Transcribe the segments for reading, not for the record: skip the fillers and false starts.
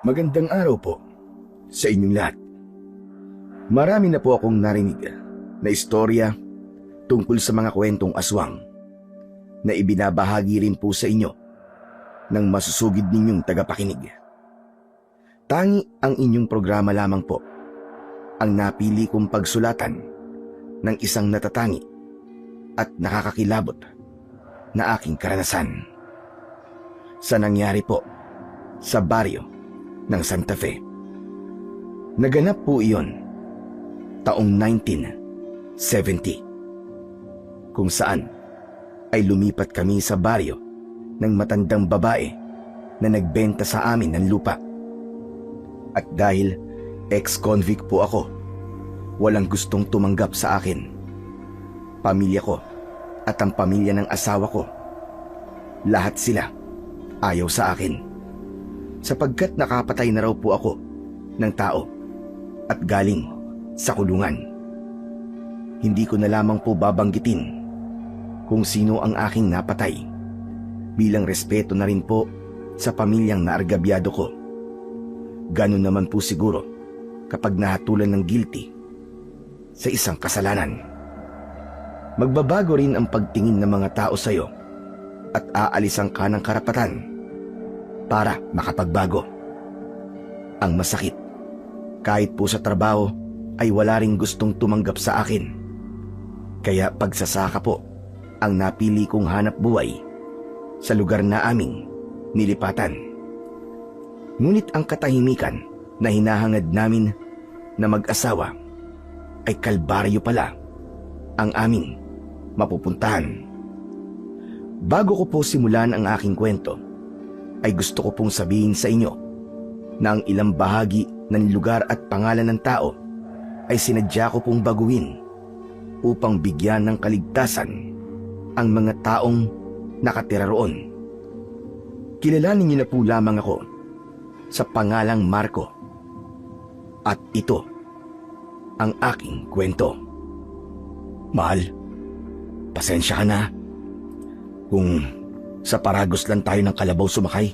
Magandang araw po sa inyong lahat. Marami na po akong narinig na istorya tungkol sa mga kwentong aswang na ibinabahagi rin po sa inyo ng masusugid ninyong tagapakinig. Tangi ang inyong programa lamang po ang napili kong pagsulatan ng isang natatangi at nakakakilabot na aking karanasan sa nangyari po sa baryo ng Santa Fe. Naganap po iyon taong 1970, kung saan ay lumipat kami sa baryo ng matandang babae na nagbenta sa amin ng lupa. At dahil ex-convict po ako, walang gustong tumanggap sa akin. Pamilya ko at ang pamilya ng asawa ko, lahat sila ayaw sa akin, sapagkat nakapatay na raw po ako ng tao at galing sa kulungan. Hindi ko na lamang po babanggitin kung sino ang aking napatay, bilang respeto na rin po sa pamilyang naargabyado ko. Ganun naman po siguro kapag nahatulan ng guilty sa isang kasalanan. Magbabago rin ang pagtingin ng mga tao sa iyo at aalisan ka ng karapatan para makapagbago. Ang masakit, kahit po sa trabaho ay wala ring gustong tumanggap sa akin. Kaya pagsasaka po ang napili kong hanap buhay sa lugar na aming nilipatan. Ngunit ang katahimikan na hinahangad namin na mag-asawa ay kalbaryo pala ang aming mapupuntahan. Bago ko po simulan ang aking kwento, ay gusto ko pong sabihin sa inyo na ang ilang bahagi ng lugar at pangalan ng tao ay sinadya ko pong baguhin upang bigyan ng kaligtasan ang mga taong nakatira roon. Kilalanin niyo na po lamang ako sa pangalang Marco, at ito ang aking kwento. Mahal, pasensya ka na kung sa Paragos lang tayo ng kalabaw sumakay.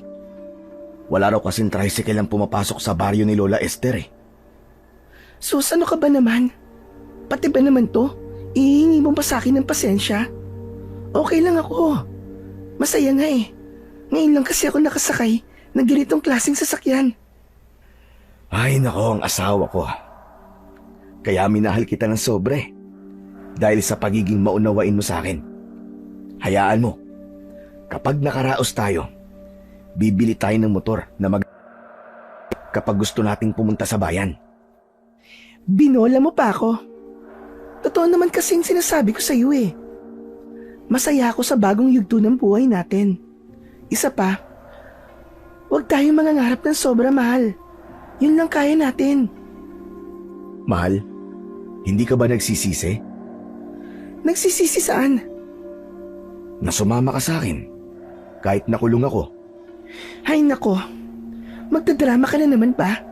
Wala raw kasing tricycle ang pumapasok sa baryo ni Lola Esther eh. Sus, ano ka ba naman? Pati ba naman to? Ihingi mo pa sa akin ng pasensya? Okay lang ako. Masaya nga eh. Ngayon lang kasi ako nakasakay ng ganitong klaseng sasakyan. Ay nako, ang asawa ko. Kaya minahal kita ng sobre dahil sa pagiging maunawain mo sa akin. Hayaan mo, kapag nakaraos tayo, bibili tayo ng motor na kapag gusto nating pumunta sa bayan. Binola mo pa ako. Totoo naman kasing sinasabi ko sa iyo eh. Masaya ako sa bagong yugto ng buhay natin. Isa pa, huwag tayong mangangarap ng sobra, mahal. Yun lang kaya natin. Mahal, hindi ka ba nagsisisi? Nagsisisi saan? Na sumama ka sa akin, kahit nakulong ako. Hay nako, magdadrama ka na naman ba?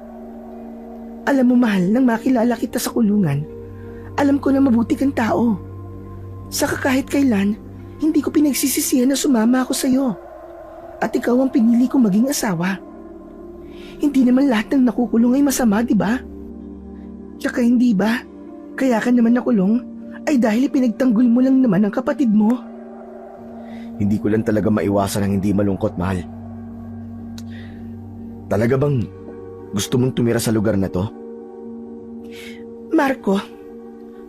Alam mo, mahal, nang makilala kita sa kulungan, alam ko na mabuti kang tao. Saka kahit kailan, hindi ko pinagsisisihan na sumama ako sa'yo. At ikaw ang pinili kong maging asawa. Hindi naman lahat ng nakukulong ay masama, di ba? Tsaka hindi ba, kaya ka naman nakulong ay dahil pinagtanggol mo lang naman ang kapatid mo. Hindi ko lang talaga maiwasan ang hindi malungkot, mahal. Talaga bang gusto mong tumira sa lugar na to? Marco,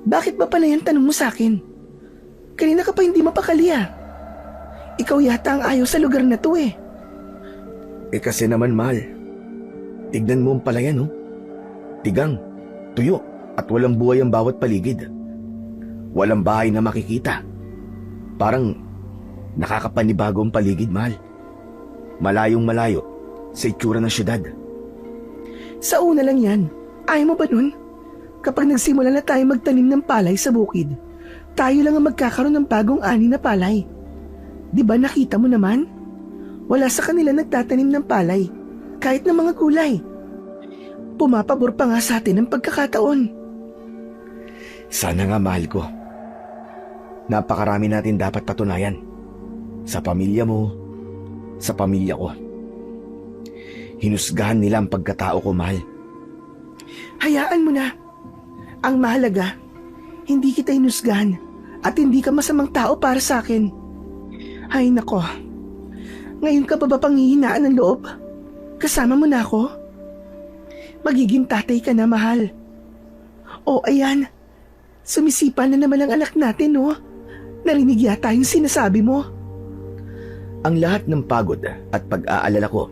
bakit ba pala yung tanong mo sa akin? Kanina ka pa hindi mapakali ah. Ikaw yata ang ayaw sa lugar na to eh. Eh kasi naman, mahal, tignan mo ang palayan, oh. Tigang, tuyo, at walang buhay ang bawat paligid. Walang bahay na makikita. Parang nakakapanibago ang paligid, mahal. Malayong malayo sa itsura ng syudad. Sa una lang yan. Ayaw mo ba nun? Kapag nagsimula na tayo magtanim ng palay sa bukid, tayo lang ang magkakaroon ng bagong ani na palay. Di ba nakita mo naman? Wala sa kanila nagtatanim ng palay, kahit ng mga gulay. Pumapabor pa nga sa atin ang pagkakataon. Sana nga, mahal ko. Napakarami natin dapat patunayan. Sa pamilya mo, sa pamilya ko. Hinusgahan nila ang pagkatao ko, mahal. Hayaan mo na. Ang mahalaga, hindi kita hinusgahan at hindi ka masamang tao para sa akin. Ay nako, ngayon ka pa ba panghihinaan ng loob? Kasama mo na ako? Magiging tatay ka na, mahal. O ayan, sumisipa na naman ang anak natin, no? Narinig yata yung sinasabi mo. Ang lahat ng pagod at pag-aalala ko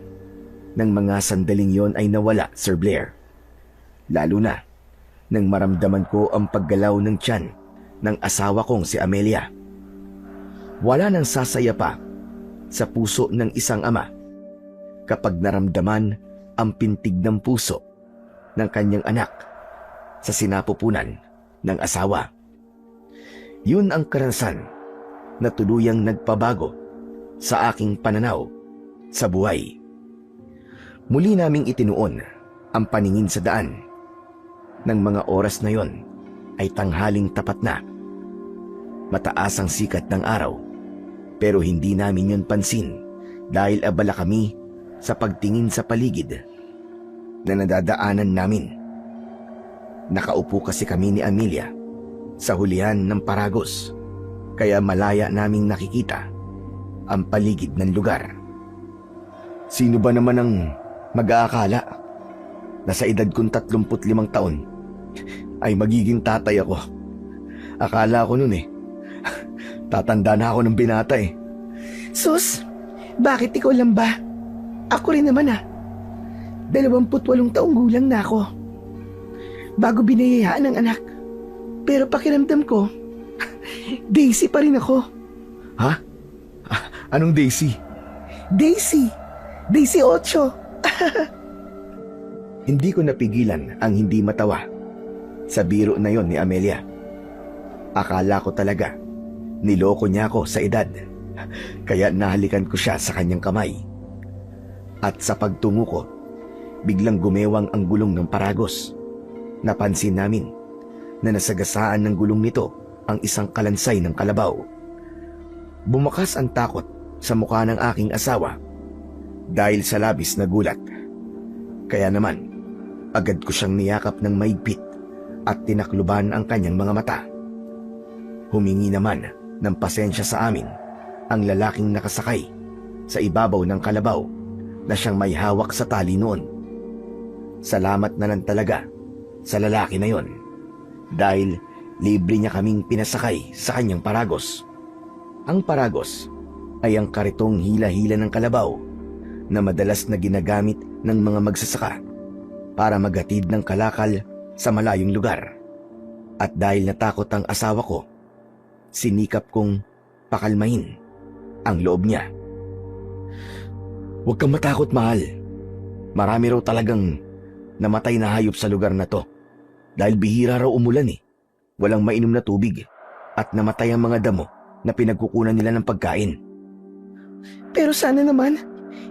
ng mga sandaling yon ay nawala, Sir Blair. Lalo na nang maramdaman ko ang paggalaw ng tiyan ng asawa kong si Amelia. Wala nang sasaya pa sa puso ng isang ama kapag naramdaman ang pintig ng puso ng kanyang anak sa sinapupunan ng asawa. Yun ang karanasan na tuluyang nagpabago sa aking pananaw sa buhay. Muli naming itinuon ang paningin sa daan. Nang mga oras na yon ay tanghaling tapat na. Mataas ang sikat ng araw, pero hindi namin yon pansin dahil abala kami sa pagtingin sa paligid na nadadaanan namin. Nakaupo kasi kami ni Amelia sa hulihan ng paragos, kaya malaya naming nakikita ang paligid ng lugar. Sino ba naman ang mag-aakala na sa edad kong 35 taon ay magiging tatay ako? Akala ko nun tatanda na ako ng binata Sus, bakit ikaw lang ba? Ako rin naman 28 taong gulang na ako. Bago binayayaan ng anak. Pero pakiramdam ko, Daisy pa rin ako. Ha? Anong Daisy? Daisy 8. Hindi ko napigilan ang hindi matawa sa biro na yon ni Amelia. Akala ko talaga niloko niya ako sa edad, kaya nahalikan ko siya sa kanyang kamay. At sa pagtungo ko, biglang gumewang ang gulong ng paragos. Napansin namin na nasagasaan ng gulong nito ang isang kalansay ng kalabaw. Bumakas ang takot sa mukha ng aking asawa dahil sa labis na gulat. Kaya naman, agad ko siyang niyakap ng maigpit at tinakluban ang kanyang mga mata. Humingi naman ng pasensya sa amin ang lalaking nakasakay sa ibabaw ng kalabaw na siyang may hawak sa tali noon. Salamat na lang talaga sa lalaki na yon dahil libre niya kaming pinasakay sa kanyang paragos. Ang paragos ay ang karitong hila-hila ng kalabaw na madalas na ginagamit ng mga magsasaka para maghatid ng kalakal sa malayong lugar. At dahil natakot ang asawa ko, sinikap kong pakalmahin ang loob niya. Huwag kang matakot, mahal. Marami raw talagang namatay na hayop sa lugar na to dahil bihira raw umulan Walang mainom na tubig at namatay ang mga damo na pinagkukunan nila ng pagkain. Pero sana naman,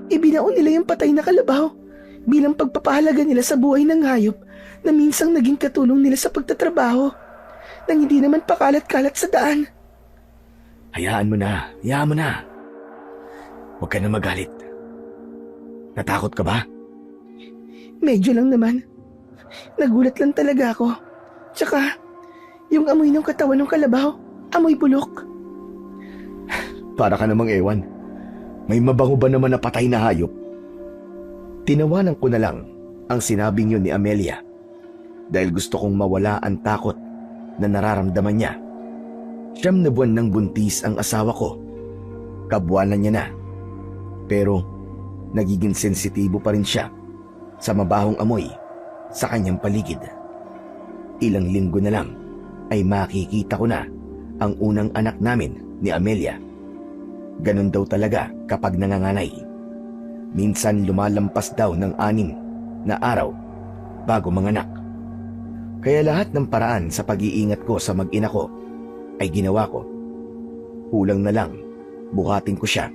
ibinaon nila yung patay na kalabaw bilang pagpapahalaga nila sa buhay ng hayop na minsang naging katulong nila sa pagtatrabaho nang hindi naman pakalat-kalat sa daan. Hayaan mo na. Huwag ka na magalit. Natakot ka ba? Medyo lang naman. Nagulat lang talaga ako. Tsaka, yung amoy ng katawan ng kalabaw, amoy bulok. Para ka namang ewan. May mabango ba naman na patay na hayop? Tinawanan ko na lang ang sinabing yun ni Amelia dahil gusto kong mawala ang takot na nararamdaman niya. 9 na buwan ng buntis ang asawa ko. Kabuwanan niya na. Pero nagiging sensitibo pa rin siya sa mabahong amoy sa kanyang paligid. Ilang linggo na lang ay makikita ko na ang unang anak namin ni Amelia. Ganon daw talaga kapag nanganganay. Minsan lumalampas daw ng 6 na araw bago manganak. Kaya lahat ng paraan sa pag-iingat ko sa mag-ina ko ay ginawa ko. Kulang na lang, buhatin ko siya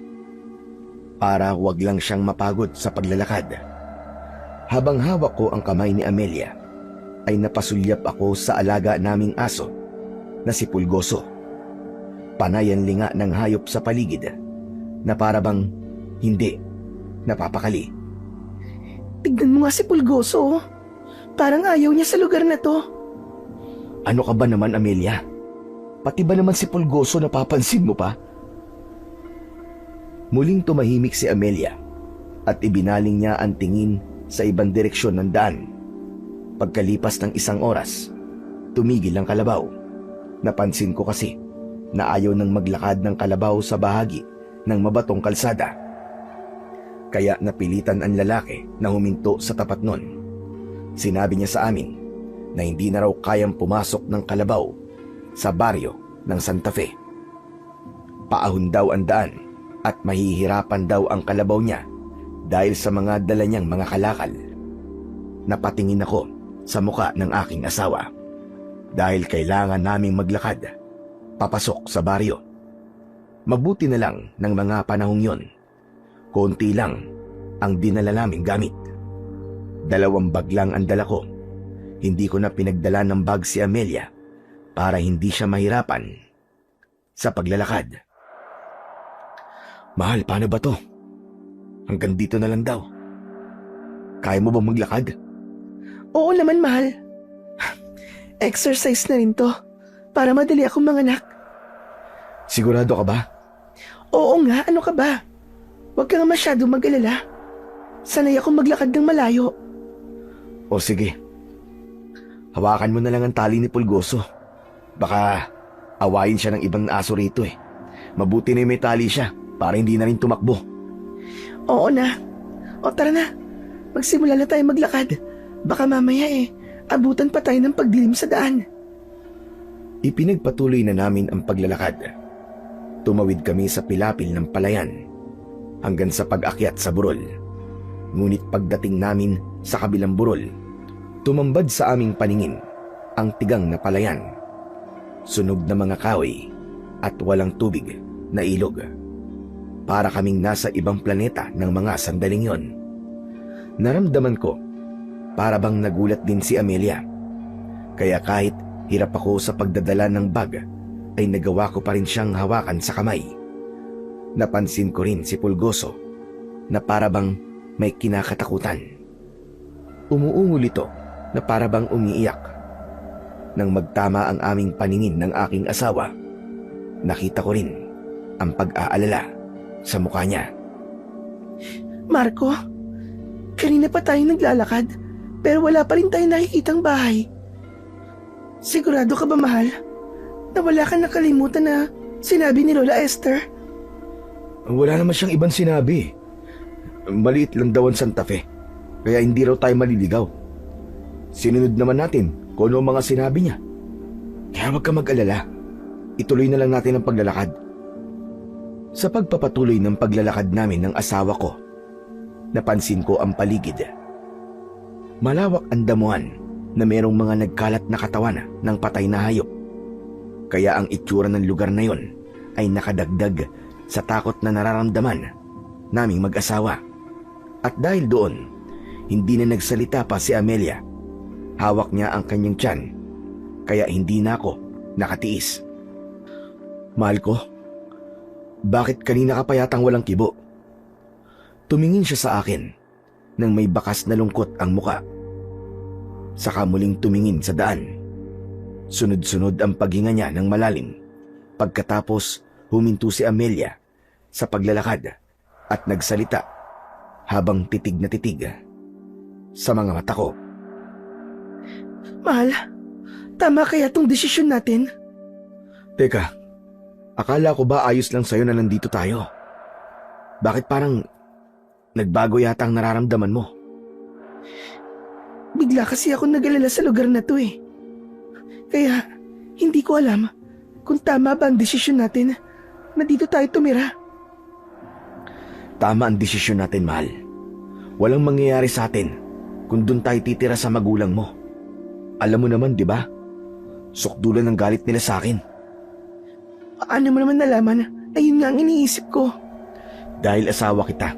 para wag lang siyang mapagod sa paglalakad. Habang hawak ko ang kamay ni Amelia, ay napasulyap ako sa alaga naming aso na si Pulgoso. Panay ang linga ng hayop sa paligid na para bang hindi napapakali. Tignan mo nga si Pulgoso. Oh. Parang ayaw niya sa lugar na to. Ano ka ba naman, Amelia? Pati ba naman si Pulgoso napapansin mo pa? Muling tumahimik si Amelia at ibinaling niya ang tingin sa ibang direksyon ng daan. Pagkalipas ng isang oras, tumigil ang kalabaw. Napansin ko kasi na ayaw nang maglakad ng kalabaw sa bahagi ng mabatong kalsada. Kaya napilitan ang lalaki na huminto sa tapat nun. Sinabi niya sa amin na hindi na raw kayang pumasok ng kalabaw sa baryo ng Santa Fe. Paahon daw ang daan at mahihirapan daw ang kalabaw niya dahil sa mga dala niyang mga kalakal. Napatingin ako sa muka ng aking asawa dahil kailangan naming maglakad papasok sa baryo. Mabuti na lang ng mga panahong yon, konti lang ang dinala naming gamit. 2 bag lang ang dala ko. Hindi ko na pinagdala ng bag si Amelia para hindi siya mahirapan sa paglalakad. Mahal, paano ba to? Hanggang dito na lang daw. Kaya mo bang maglakad? Oo naman, mahal. Exercise na rin to para madali akong manganak. Sigurado ka ba? Oo nga, ano ka ba? Huwag ka nga masyado mag-alala. Sanay akong maglakad ng malayo. O sige, hawakan mo na lang ang tali ni Pulgoso. Baka awayin siya ng ibang aso rito eh. Mabuti na may tali siya para hindi na rin tumakbo. Oo na. O tara na, magsimula na tayo maglakad. Baka mamaya abutan pa tayo ng pagdilim sa daan. Ipinagpatuloy na namin ang paglalakad. Tumawid kami sa pilapil ng palayan hanggang sa pag-akyat sa burol. Ngunit pagdating namin sa kabilang burol, tumambad sa aming paningin ang tigang na palayan. Sunog na mga kahoy at walang tubig na ilog. Para kaming nasa ibang planeta ng mga sandaling yon. Naramdaman ko para bang nagulat din si Amelia. Kaya kahit hirap ako sa pagdadala ng bag, ay nagawa ko pa rin siyang hawakan sa kamay. Napansin ko rin si Pulgoso na para bang may kinakatakutan. Umuungol ito na para bang umiiyak. Nang magtama ang aming paningin ng aking asawa, nakita ko rin ang pag-aalala sa mukha niya. Marco, kanina pa tayo naglalakad pero wala pa rin tayong nakikitang bahay. Sigurado ka ba, mahal, na wala kang nakalimutan na sinabi ni Lola Esther? Wala naman siyang ibang sinabi. Maliit lang daw ang Santa Fe, kaya hindi raw tayo maliligaw. Sinunod naman natin kung ano ang mga sinabi niya. Kaya huwag ka mag-alala. Ituloy na lang natin ang paglalakad. Sa pagpapatuloy ng paglalakad namin ng asawa ko, napansin ko ang paligid. Malawak ang damuhan na merong mga nagkalat na katawan ng patay na hayop. Kaya ang itsura ng lugar na yon ay nakadagdag sa takot na nararamdaman naming mag-asawa. At dahil doon, hindi na nagsalita pa si Amelia. Hawak niya ang kanyang tiyan, kaya hindi na ako nakatiis. Mahal ko, bakit kanina ka pa yatang walang kibo? Tumingin siya sa akin nang may bakas na lungkot ang muka. Saka muling tumingin sa daan. Sunod-sunod ang paghinga niya ng malalim. Pagkatapos, huminto si Amelia sa paglalakad at nagsalita habang titig na titig sa mga mata ko. Mahal, tama kaya tong desisyon natin? Teka, akala ko ba ayos lang sa'yo na nandito tayo? Bakit parang nagbago yata ang nararamdaman mo? Bigla kasi ako nag-alala sa lugar na to eh. Kaya hindi ko alam kung tama ba ang desisyon natin na dito tayo tumira. Tama ang desisyon natin, mahal. Walang mangyayari sa atin kung doon tayo titira sa magulang mo. Alam mo naman, di ba? Sukdulan ng galit nila sa akin. Paano mo naman nalaman na yun nga ang iniisip ko? Dahil asawa kita.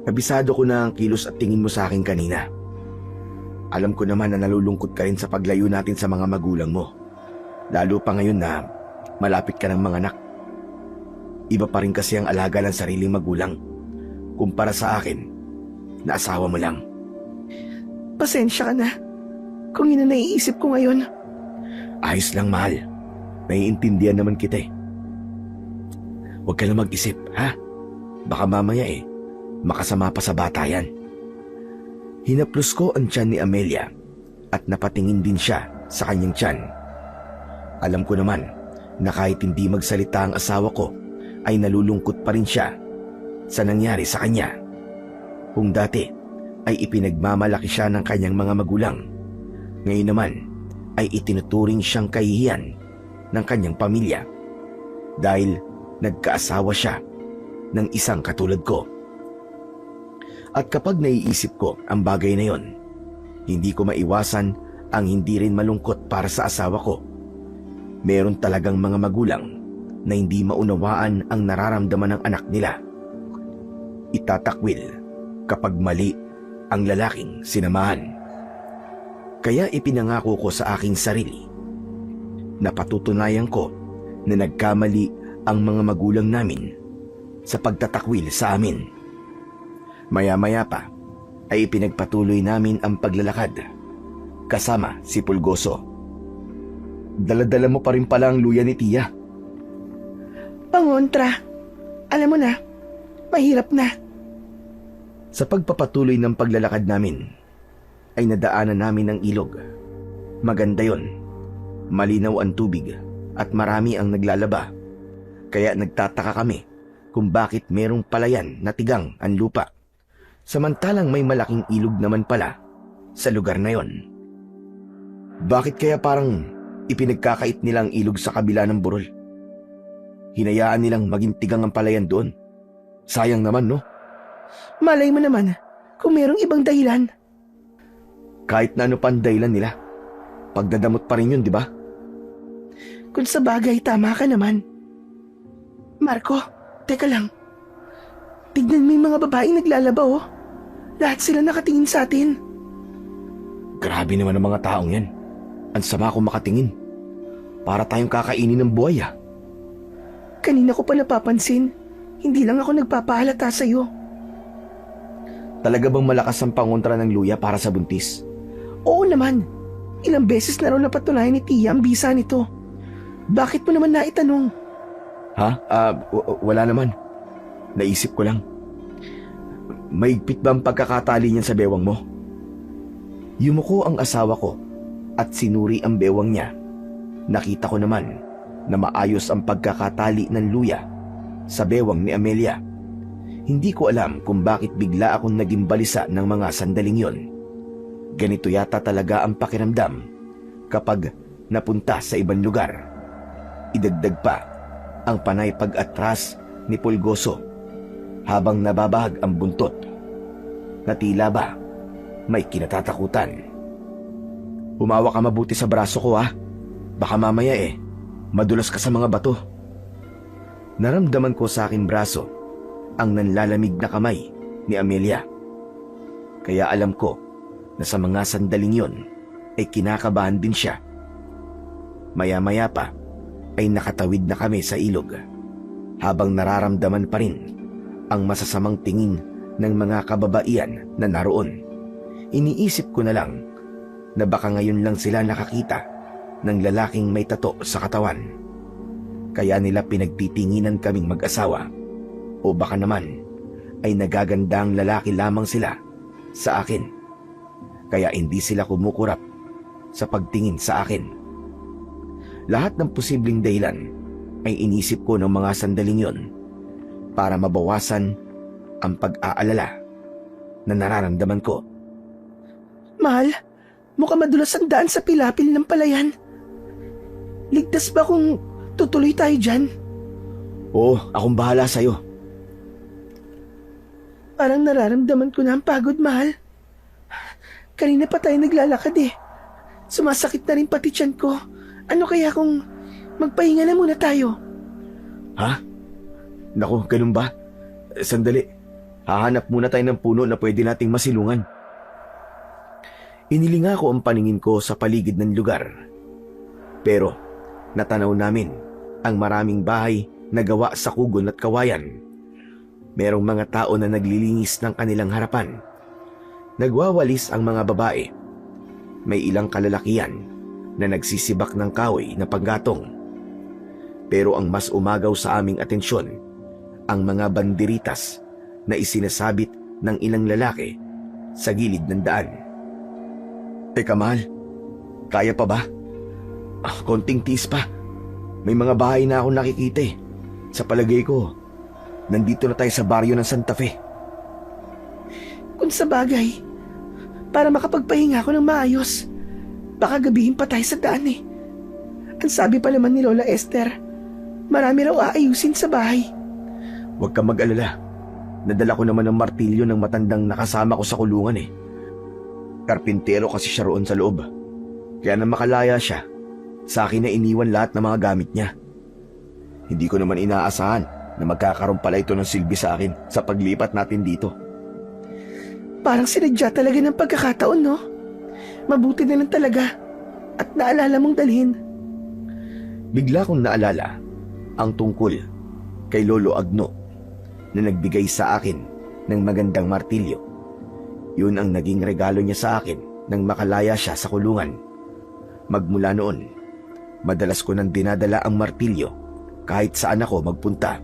Kabisado ko na ang kilos at tingin mo sa akin kanina. Alam ko naman na nalulungkot ka rin sa paglayo natin sa mga magulang mo. Lalo pa ngayon na malapit ka ng mga anak. Iba pa rin kasi ang alaga ng sariling magulang kumpara sa akin na asawa mo lang. Pasensya ka na. Kung yun ang naiisip ko ngayon. Ayos lang, mahal. Naiintindihan naman kita eh. Huwag ka lang mag-isip, ha? Baka mamaya makasama pa sa bata yan. Hinaplos ko ang tiyan ni Amelia at napatingin din siya sa kanyang tiyan. Alam ko naman na kahit hindi magsalita ang asawa ko ay nalulungkot pa rin siya sa nangyari sa kanya. Kung dati ay ipinagmamalaki siya ng kanyang mga magulang, ngayon naman ay itinuturing siyang kahihiyan ng kanyang pamilya dahil nagkaasawa siya ng isang katulad ko. At kapag naiisip ko ang bagay na yon, hindi ko maiwasan ang hindi rin malungkot para sa asawa ko. Meron talagang mga magulang na hindi maunawaan ang nararamdaman ng anak nila. Itatakwil kapag mali ang lalaking sinamahan. Kaya ipinangako ko sa aking sarili na patutunayan ko na nagkamali ang mga magulang namin sa pagtatakwil sa amin. Maya-maya pa ay ipinagpatuloy namin ang paglalakad kasama si Pulgoso. Dala-dala mo pa rin pala ang luya ni Tia. Pangontra. Alam mo na, mahirap na. Sa pagpapatuloy ng paglalakad namin, ay nadaanan namin ang ilog. Maganda yon. Malinaw ang tubig at marami ang naglalaba. Kaya nagtataka kami kung bakit merong palayan na tigang ang lupa. Samantalang may malaking ilog naman pala sa lugar na yon. Bakit kaya parang ipinagkakait nila ang ilog sa kabila ng burol? Hinayaan nilang maging tigang ang palayan doon. Sayang naman, no? Malay mo naman kung merong ibang dahilan. Kahit na ano pa ang dahilan nila, pagdadamot pa rin yun, di ba? Kung sa bagay, tama ka naman. Marco, teka lang. Tignan mo yung mga babaeng naglalaba, oh. Lahat sila nakatingin sa atin. Grabe naman ang mga taong yan. Ang sama kong makatingin. Para tayong kakainin ng buhay, ah. Kanina ko pa napapansin. Hindi lang ako nagpapahalata sa'yo. Talaga bang malakas ang pangontra ng luya para sa buntis? Oo naman. Ilang beses na raw napatunayan ni Tia ang bisa nito. Bakit mo naman naitanong? Ha? Wala naman. Naisip ko lang. Maigpit ba ang pagkakatali niyan sa bewang mo? Yumuko ang asawa ko at sinuri ang bewang niya. Nakita ko naman na maayos ang pagkakatali ng luya sa bewang ni Amelia. Hindi ko alam kung bakit bigla akong naging balisa ng mga sandaling yon. Ganito yata talaga ang pakiramdam kapag napunta sa ibang lugar. Idagdag pa ang panay pag-atras ni Pulgoso habang nababahag ang buntot na tila ba may kinatatakutan. Humawa ka mabuti sa braso ko, ha? Baka mamaya madulas ka sa mga bato. Naramdaman ko sa aking braso ang nanlalamig na kamay ni Amelia. Kaya alam ko na sa mga sandaling yon ay kinakabahan din siya. Maya-maya pa ay nakatawid na kami sa ilog habang nararamdaman pa rin ang masasamang tingin ng mga kababaihan na naroon. Iniisip ko na lang na baka ngayon lang sila nakakita ng lalaking may tato sa katawan. Kaya nila pinagtitinginan kaming mag-asawa. O baka naman ay nagagandang lalaki lamang sila sa akin. Kaya hindi sila kumukurap sa pagtingin sa akin. Lahat ng posibleng dahilan ay inisip ko ng mga sandaling yon para mabawasan ang pag-aalala na nararamdaman ko. Mahal, mukhang madulas ang daan sa pilapil ng palayan. Ligtas ba kung tutuloy tayo dyan? Oo, akong bahala sa'yo. Parang nararamdaman ko na ang pagod, mahal. Kanina pa tayo naglalakad Sumasakit na rin pati tiyan ko. Ano kaya kung magpahinga na muna tayo? Ha? Naku, ganun ba? Sandali. Hahanap muna tayo ng puno na pwede nating masilungan. Inilinga ko ang paningin ko sa paligid ng lugar. Pero natanaw namin ang maraming bahay na gawa sa kugon at kawayan. Merong mga tao na naglilinis ng kanilang harapan. Nagwawalis ang mga babae. May ilang kalalakihan na nagsisibak ng kahoy na panggatong. Pero ang mas umagaw sa aming atensyon, ang mga banderitas na isinasabit ng ilang lalaki sa gilid ng daan. Teka, mahal. Kaya pa ba? Konting tiis pa. May mga bahay na akong nakikita eh. Sa palagay ko, nandito na tayo sa baryo ng Santa Fe. Kung sa bagay, para makapagpahinga ako ng maayos, baka gabihin pa tayo sa daan eh. Ang sabi pa naman ni Lola Esther, marami raw aayusin sa bahay. Huwag kang mag-alala. Nadala ko naman ng martilyo ng matandang nakasama ko sa kulungan eh. Karpintero kasi siya roon sa loob. Kaya na makalaya siya, sa akin na iniwan lahat ng mga gamit niya. Hindi ko naman inaasahan na magkakaroon pala ito ng silbi sa akin sa paglipat natin dito. Parang sinadya talaga ng pagkakataon, no? Mabuti na lang talaga at naalala mong dalhin. Bigla kong naalala ang tungkol kay Lolo Agno na nagbigay sa akin ng magandang martilyo. Yun ang naging regalo niya sa akin nang makalaya siya sa kulungan. Magmula noon, madalas ko nang dinadala ang martilyo kahit saan ako magpunta.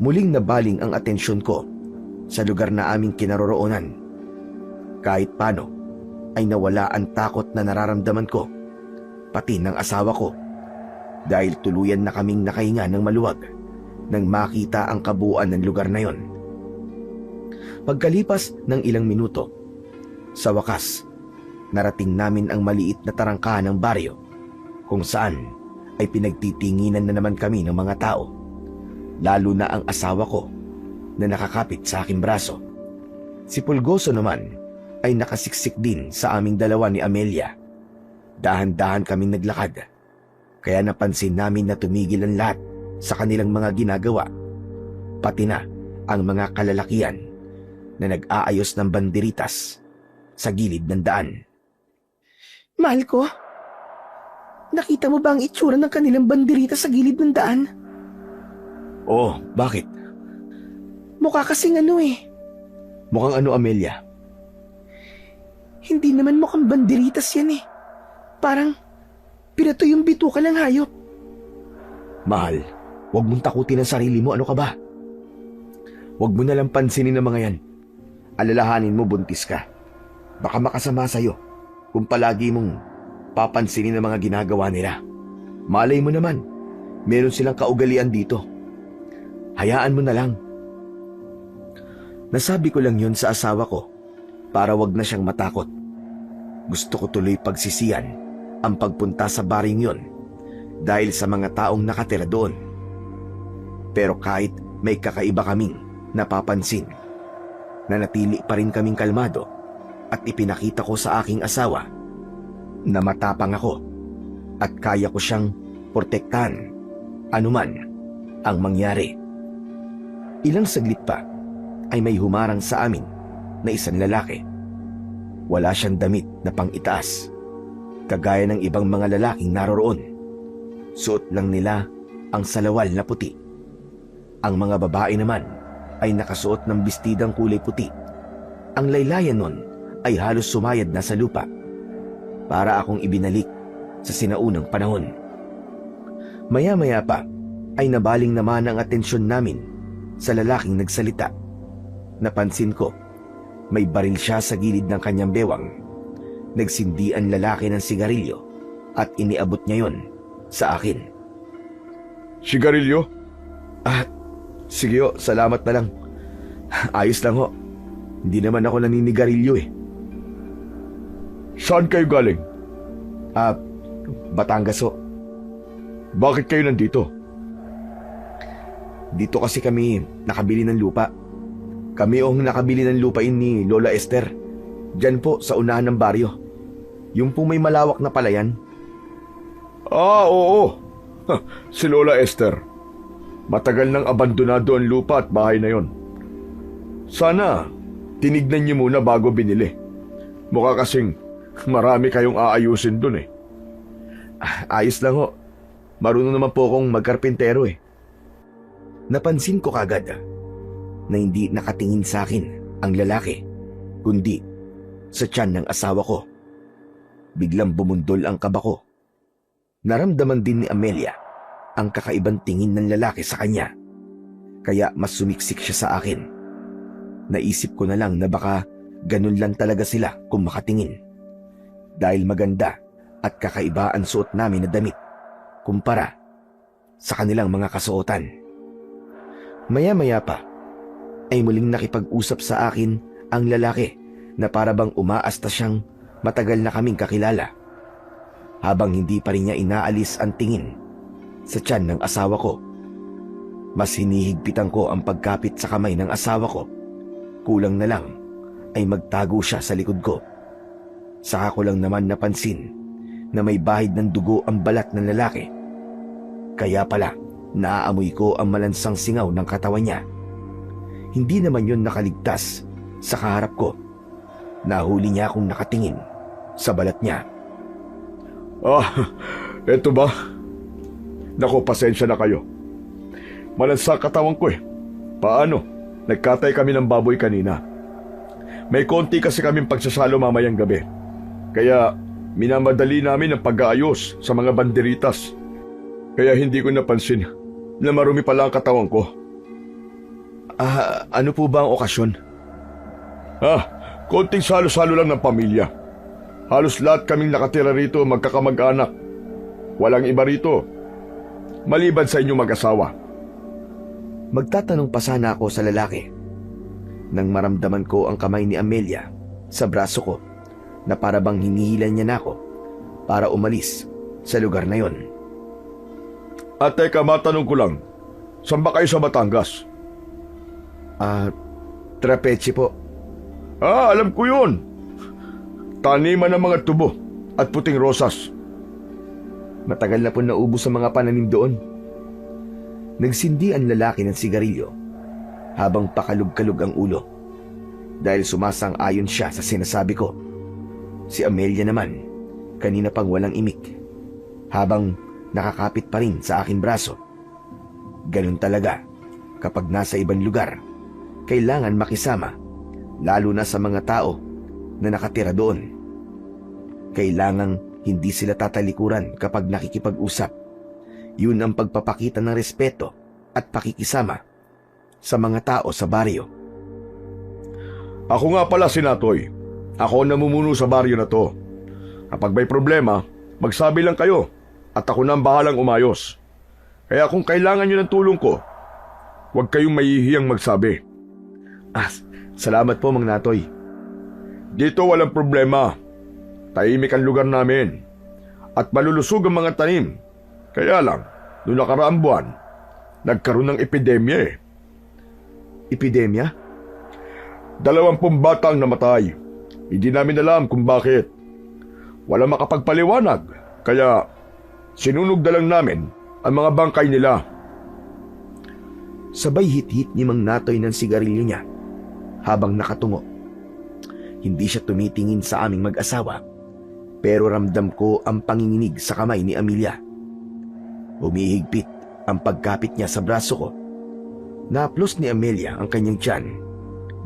Muling nabaling ang atensyon ko sa lugar na aming kinaroroonan. Kahit paano ay nawala ang takot na nararamdaman ko, pati ng asawa ko, dahil tuluyan na kaming nakahinga ng maluwag nang makita ang kabuuan ng lugar na yon. Pagkalipas ng ilang minuto, sa wakas, narating namin ang maliit na tarangkahan ng baryo kung saan ay pinagtitinginan na naman kami ng mga tao, lalo na ang asawa ko na nakakapit sa aking braso. Si Pulgoso naman ay nakasiksik din sa aming dalawa ni Amelia. Dahan-dahan kaming naglakad, kaya napansin namin na tumigil ang lahat sa kanilang mga ginagawa, pati na ang mga kalalakian na nag-aayos ng banderitas sa gilid ng daan. Mahal ko, nakita mo ba ang itsura ng kanilang banderita sa gilid ng daan? Oo, bakit? Mukha kasing ano eh. Mukhang ano, Amelia? Hindi naman mukhang banderitas yan eh. Parang pinato yung bituka ng hayop. Mahal, huwag mong takutin ang sarili mo. Ano ka ba? Huwag mo nalang pansinin ang mga yan. Alalahanin mo, buntis ka. Baka makasama sa'yo kung palagi mong papansinin ang mga ginagawa nila. Malay mo naman, meron silang kaugalian dito. Hayaan mo na lang. Nasabi ko lang yun sa asawa ko para wag na siyang matakot. Gusto ko tuloy pagsisiyan ang pagpunta sa baring yun dahil sa mga taong nakatira doon. Pero kahit may kakaiba kaming napapansin, nanatili pa rin kaming kalmado at ipinakita ko sa aking asawa na matapang ako at kaya ko siyang protektahan anuman ang mangyari. Ilang saglit pa ay may humarang sa amin na isang lalaki. Wala siyang damit na pang-itaas, kagaya ng ibang mga lalaking naroroon. Suot lang nila ang salawal na puti. Ang mga babae naman ay nakasuot ng bestidang kulay puti. Ang laylayan nun ay halos sumayad na sa lupa, para akong ibinalik sa sinaunang panahon. Maya-maya pa ay nabaling naman ang atensyon namin sa lalaking nagsalita. Napansin ko, may baril siya sa gilid ng kanyang bewang. Nagsindi ang lalaki ng sigarilyo at iniabot niya yon sa akin. Sigarilyo? Sige ho, salamat na lang. Ayos lang ho. Hindi naman ako naninigarilyo eh. Saan kayo galing? Batangas ho. Bakit kayo nandito? Dito kasi kami nakabili ng lupa. Kami ang nakabili ng lupain ni Lola Esther. Diyan po sa unahan ng baryo. Yung po may malawak na palayan. Oo. Si Lola Esther. Matagal nang abandonado ang lupa at bahay na yon. Sana tinignan niyo muna bago binili. Mukha kasing marami kayong aayusin dun eh. Ayos lang ho. Marunong naman po akong magkarpintero eh. Napansin ko kagad na hindi nakatingin sa akin ang lalaki. kundi sa tiyan ng asawa ko. Biglang bumundol ang kaba ko. Naramdaman din ni Amelia ang kakaibang tingin ng lalaki sa kanya. Kaya mas sumiksik siya sa akin. Naisip ko na lang na baka ganun lang talaga sila kung makatingin. Dahil maganda at kakaiba ang suot namin na damit kumpara sa kanilang mga kasuotan. Maya-maya pa ay muling nakipag-usap sa akin ang lalaki na para bang umaasta siyang matagal na kaming kakilala. Habang hindi pa rin niya inaalis ang tingin sa tiyan ng asawa ko. Mas hinihigpitan ko ang pagkapit sa kamay ng asawa ko. Kulang na lang ay magtago siya sa likod ko. Saka ko lang naman napansin na may bahid ng dugo ang balat ng lalaki. Kaya pala naaamoy ko ang malansang singaw ng katawan niya. Hindi naman yon nakaligtas sa kaharap ko. Nahuli niya akong nakatingin sa balat niya. Eto ba? Naku, pasensya na kayo. Malansa katawan ko eh. Paano? Nagkatay kami ng baboy kanina. May konti kasi kaming pagsasalo mamayang gabi. Kaya minamadali namin ang pag-aayos sa mga banderitas. Kaya hindi ko napansin na marumi pala ang katawan ko. Ano po ba ang okasyon? Konting salo-salo lang ng pamilya. Halos lahat kaming nakatira rito magkakamag-anak. Walang iba rito, maliban sa inyong mag-asawa. Magtatanong pa sana ako sa lalaki nang maramdaman ko ang kamay ni Amelia sa braso ko na para bang hinihilan niya na ako para umalis sa lugar na yon. At teka, matanong ko lang, saan ba kayo sa Batangas? Trapeche po. Alam ko yun. Taniman ng mga tubo at puting rosas. Matagal na po naubos sa mga pananim doon. Nagsindi ang lalaki ng sigarilyo habang pakalug-kalug ang ulo dahil sumasang-ayon siya sa sinasabi ko. Si Amelia naman, kanina pang walang imik habang nakakapit pa rin sa aking braso. Ganun talaga kapag nasa ibang lugar, kailangan makisama, lalo na sa mga tao na nakatira doon. Kailangang hindi sila tatalikuran kapag nakikipag-usap. Yun ang pagpapakita ng respeto at pakikisama sa mga tao sa baryo. Ako nga pala si Natoy. Ako ang namumuno sa baryo na to. Kapag may problema, magsabi lang kayo at ako na ang bahalang umayos. Kaya kung kailangan nyo ng tulong ko, huwag kayong mahihiyang magsabi. Salamat po, Mang Natoy. Dito walang problema. Tahimik ang lugar namin. At malulusog ang mga tanim. Kaya lang, noong nakaraang buwan, nagkaroon ng epidemya eh. Epidemya? 20 bata ang namatay. Hindi namin alam kung bakit. Wala makapagpaliwanag. Kaya sinunog na lang namin ang mga bangkay nila. Sabay hit-hit ni Mang Natoy ng sigarilyo niya habang nakatungo. Hindi siya tumitingin sa aming mag-asawa, pero ramdam ko ang panginginig sa kamay ni Amelia. Humihigpit ang pagkapit niya sa braso ko. Naplos ni Amelia ang kanyang tiyan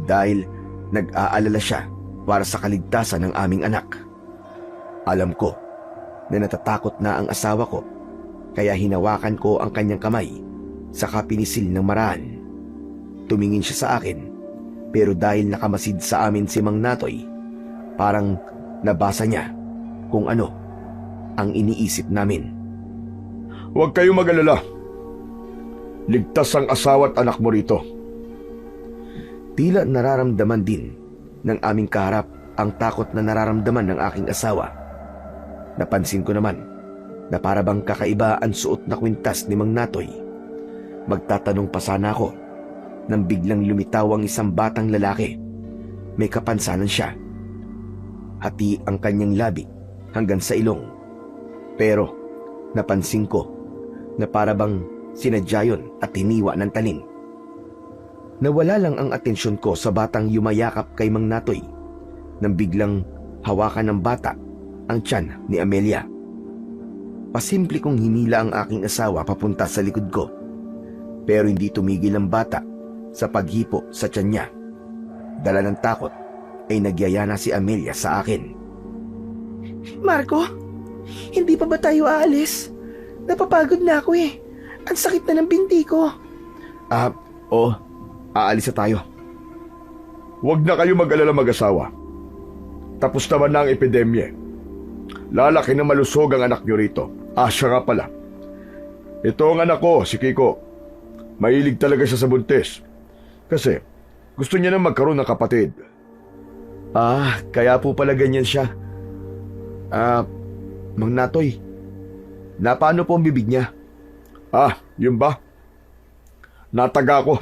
dahil nag-aalala siya para sa kaligtasan ng aming anak. Alam ko na natatakot na ang asawa ko, kaya hinawakan ko ang kanyang kamay saka pinisil ng maraan. Tumingin siya sa akin, pero dahil nakamasid sa amin si Mang Natoy, parang nabasa niya kung ano ang iniisip namin. Huwag kayong mag-alala. Ligtas ang asawa at anak mo rito. Tila nararamdaman din ng aming kaharap ang takot na nararamdaman ng aking asawa. Napansin ko naman na para bang kakaiba ang suot na kwintas ni Mang Natoy. Magtatanong pa sana ako nang biglang lumitaw ang isang batang lalaki. May kapansanan siya. Hati ang kanyang labi hanggang sa ilong. Pero napansin ko na para bang sinadya yun at hiniwa ng talim. Nawala lang ang atensyon ko sa batang yumayakap kay Mang Natoy nang biglang hawakan ng bata ang tiyan ni Amelia. Pasimple kong hinila ang aking asawa papunta sa likod ko, pero hindi tumigil ang bata sa paghipo sa tiyan niya. Dala ng takot ay nagyaya na si Amelia sa akin. Marco, hindi pa ba tayo aalis? Napapagod na ako eh. Ang sakit na ng binti ko. Oo, aalis na tayo. Huwag na kayo mag-alala mag-asawa. Tapos naman na ang epidemya. Lalaki na malusog ang anak niyo rito. Siya nga pala. Ito ang anak ko, si Kiko. Mahilig talaga siya sa buntis. Kasi gusto niya na magkaroon ng kapatid. Kaya po pala ganyan siya. Mang Natoy, paano po ang bibig niya? Yun ba? Nataga ko.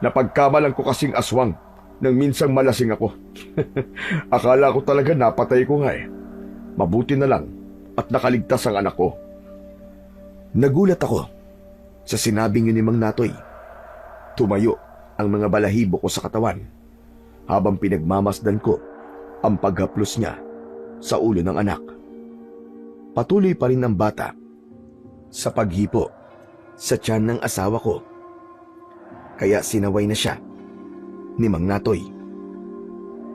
Napagkamalan ko kasing aswang nang minsang malasing ako. Akala ko talaga napatay ko nga eh. Mabuti na lang at nakaligtas ang anak ko. Nagulat ako sa sinabing yun ni Mang Natoy. Tumayo ang mga balahibo ko sa katawan habang pinagmamasdan ko ang paghaplos niya sa ulo ng anak. Patuloy pa rin ang bata sa paghipo sa tiyan ng asawa ko. Kaya sinaway na siya ni Mang Natoy.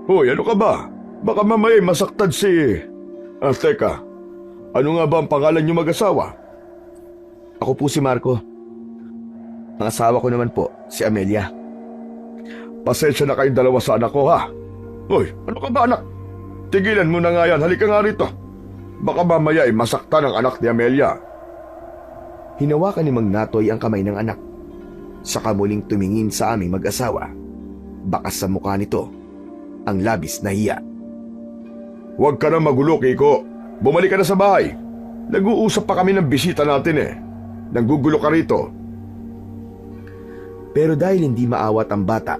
Hoy, ano ka ba? Baka mamaya masaktan si... teka, ano nga ba ang pangalan niyo mag-asawa? Ako po si Marco. Ang asawa ko naman po, si Amelia. Pasensya na kayong dalawa sa anak ko, ha? Hoy, ano ka ba, anak? Tigilan mo na nga yan, halika nga rito. Baka mamaya masaktan ang anak ni Amelia. Hinawakan ni Mang Natoy ang kamay ng anak. Saka muling tumingin sa aming mag-asawa. Bakas sa mukha nito ang labis na hiya. Huwag ka na magulo, Kiko. Bumalik ka na sa bahay. Nag-uusap pa kami ng bisita natin eh. Nanggugulo ka rito. Pero dahil hindi maawat ang bata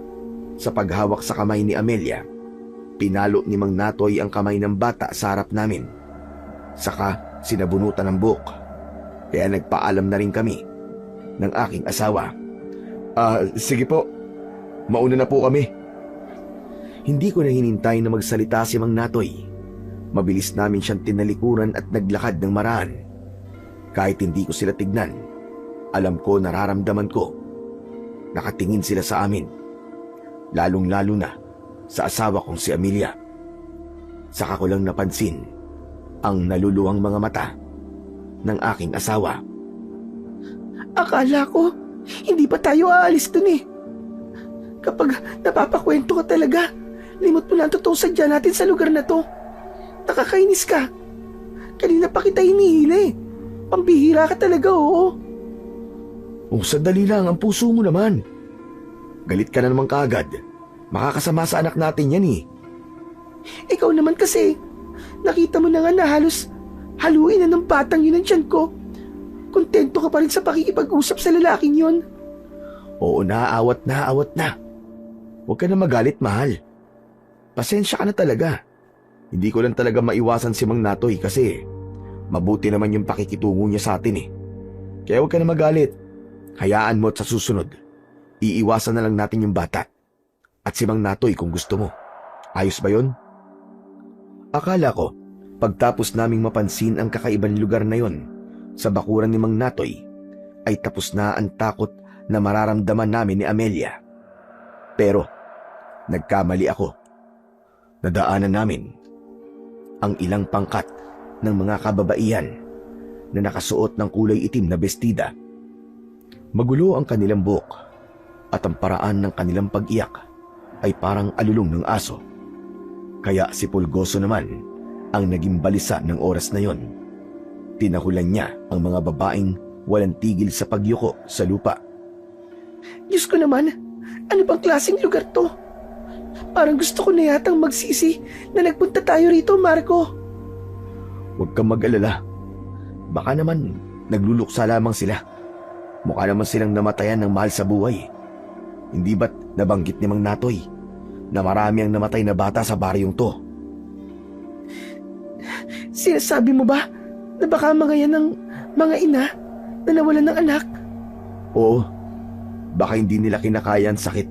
sa paghawak sa kamay ni Amelia, pinalo ni Mang Natoy ang kamay ng bata sa harap namin. Saka sinabunutan ng buhok. Kaya nagpaalam na rin kami ng aking asawa. Sige po, mauna na po kami. Hindi ko na hinintay na magsalita si Mang Natoy. Mabilis namin siyang tinalikuran at naglakad ng maraan. Kahit hindi ko sila tignan, alam ko, nararamdaman ko. Nakatingin sila sa amin. Lalong-lalo na sa asawa kong si Amelia. Saka ko lang napansin ang naluluwang mga mata ng aking asawa. Akala ko, hindi pa tayo aalis dun eh. Kapag napapakwento ka talaga, limot mo na ang totoong sadya natin sa lugar na to. Nakakainis ka. Kanina pa kita hinihila eh. Pambihira ka talaga, oo. Sandali lang, ang puso mo naman. Galit ka na naman kaagad. Makakasama sa anak natin yan eh. Ikaw naman kasi, nakita mo na nga na halos haluin na ng batang yun ang tiyan ko. Kontento ka pa rin sa pakikipag-usap sa lalaking yun. Oo, naaawat na. Huwag ka na magalit, mahal. Pasensya ka na talaga. Hindi ko lang talaga maiwasan si Mang Natoy kasi mabuti naman yung pakikitungo niya sa atin eh. Kaya huwag ka na magalit. Hayaan mo at sa susunod, iiwasan na lang natin yung bata. At si Mang Natoy kung gusto mo. Ayos ba yun? Akala ko, pagtapos naming mapansin ang kakaibang lugar na yon sa bakuran ni Mang Natoy, ay tapos na ang takot na mararamdaman namin ni Amelia. Pero, nagkamali ako. Nadaanan namin ang ilang pangkat ng mga kababaihan na nakasuot ng kulay itim na bestida. Magulo ang kanilang buhok at ang paraan ng kanilang pag-iyak ay parang alulong ng aso. Kaya si Pulgoso naman ang naging balisa ng oras na yon. Tinahulan niya ang mga babaeng walang tigil sa pagyuko sa lupa. Diyos ko naman, ano bang klaseng lugar to? Parang gusto ko na yatang magsisi na nagpunta tayo rito, Marco. Huwag kang mag-alala. Baka naman nagluluksa lamang sila. Mukha naman silang namatayan ng mahal sa buhay. Hindi ba't nabanggit ni Mang Natoy na marami ang namatay na bata sa baryong to? Sinasabi mo ba na baka mga yan ng mga ina na nawalan ng anak? Oo. Baka hindi nila kinakaya ang sakit.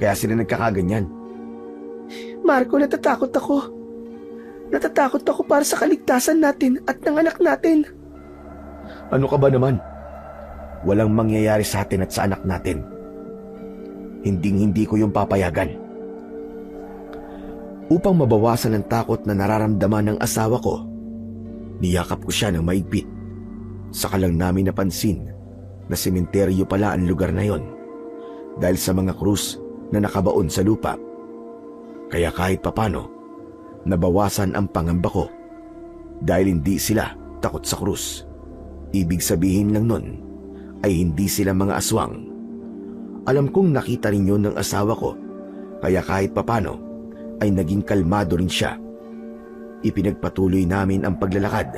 Kaya sila nagkakaganyan. Marco, natatakot ako. Natatakot ako para sa kaligtasan natin at ng anak natin. Ano ka ba naman? Walang mangyayari sa atin at sa anak natin. Hinding-hindi ko yung papayagan. Upang mabawasan ang takot na nararamdaman ng asawa ko, niyakap ko siya ng maigpit. Saka lang namin napansin na sementeryo pala ang lugar na yon dahil sa mga krus na nakabaon sa lupa. Kaya kahit papano, nabawasan ang pangamba ko dahil hindi sila takot sa krus. Ibig sabihin lang nun ay hindi sila mga aswang. Alam kong nakita rin yun ng asawa ko, kaya kahit papano ay naging kalmado rin siya. Ipinagpatuloy namin ang paglalakad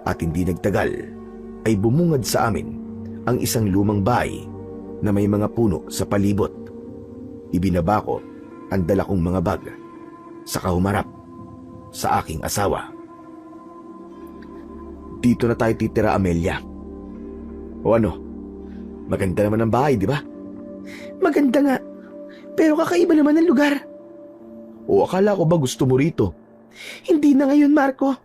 at hindi nagtagal ay bumungad sa amin ang isang lumang bahay na may mga puno sa palibot. Ibinaba ko ang dala kong mga bag, saka humarap sa aking asawa. Dito na tayo titira, Amelia. O ano? Maganda naman ang bahay, di ba? Maganda nga, pero kakaiba naman ang lugar. O akala ko ba gusto mo rito? Hindi na ngayon, Marco.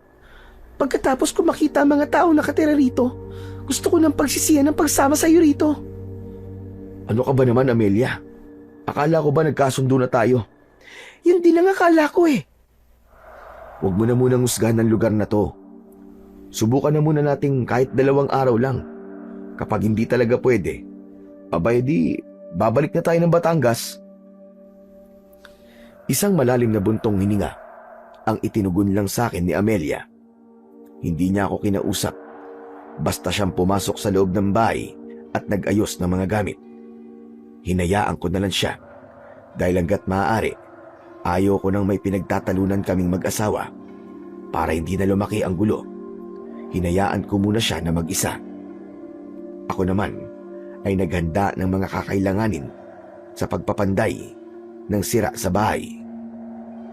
Pagkatapos ko makita ang mga taong nakatira rito, gusto ko ng pagsisiyan ng pagsama sa iyo rito. Ano ka ba naman, Amelia? Akala ko ba nagkasundo na tayo? Yun din ang akala ko eh. Huwag mo na munang husgahan ng lugar na to. Subukan na muna nating kahit 2 araw lang. Kapag hindi talaga pwede, abay di, babalik na tayo ng Batangas. Isang malalim na buntong hininga ang itinugon lang sa akin ni Amelia. Hindi niya ako kinausap. Basta siyang pumasok sa loob ng bahay at nag-ayos ng mga gamit. Hinayaan ko na lang siya dahil hanggat maaari, ayaw ko nang may pinagtatalunan kaming mag-asawa. Para hindi na lumaki ang gulo, hinayaan ko muna siya na mag-isa. Ako naman ay naghanda ng mga kakailanganin sa pagpapanday ng sira sa bahay.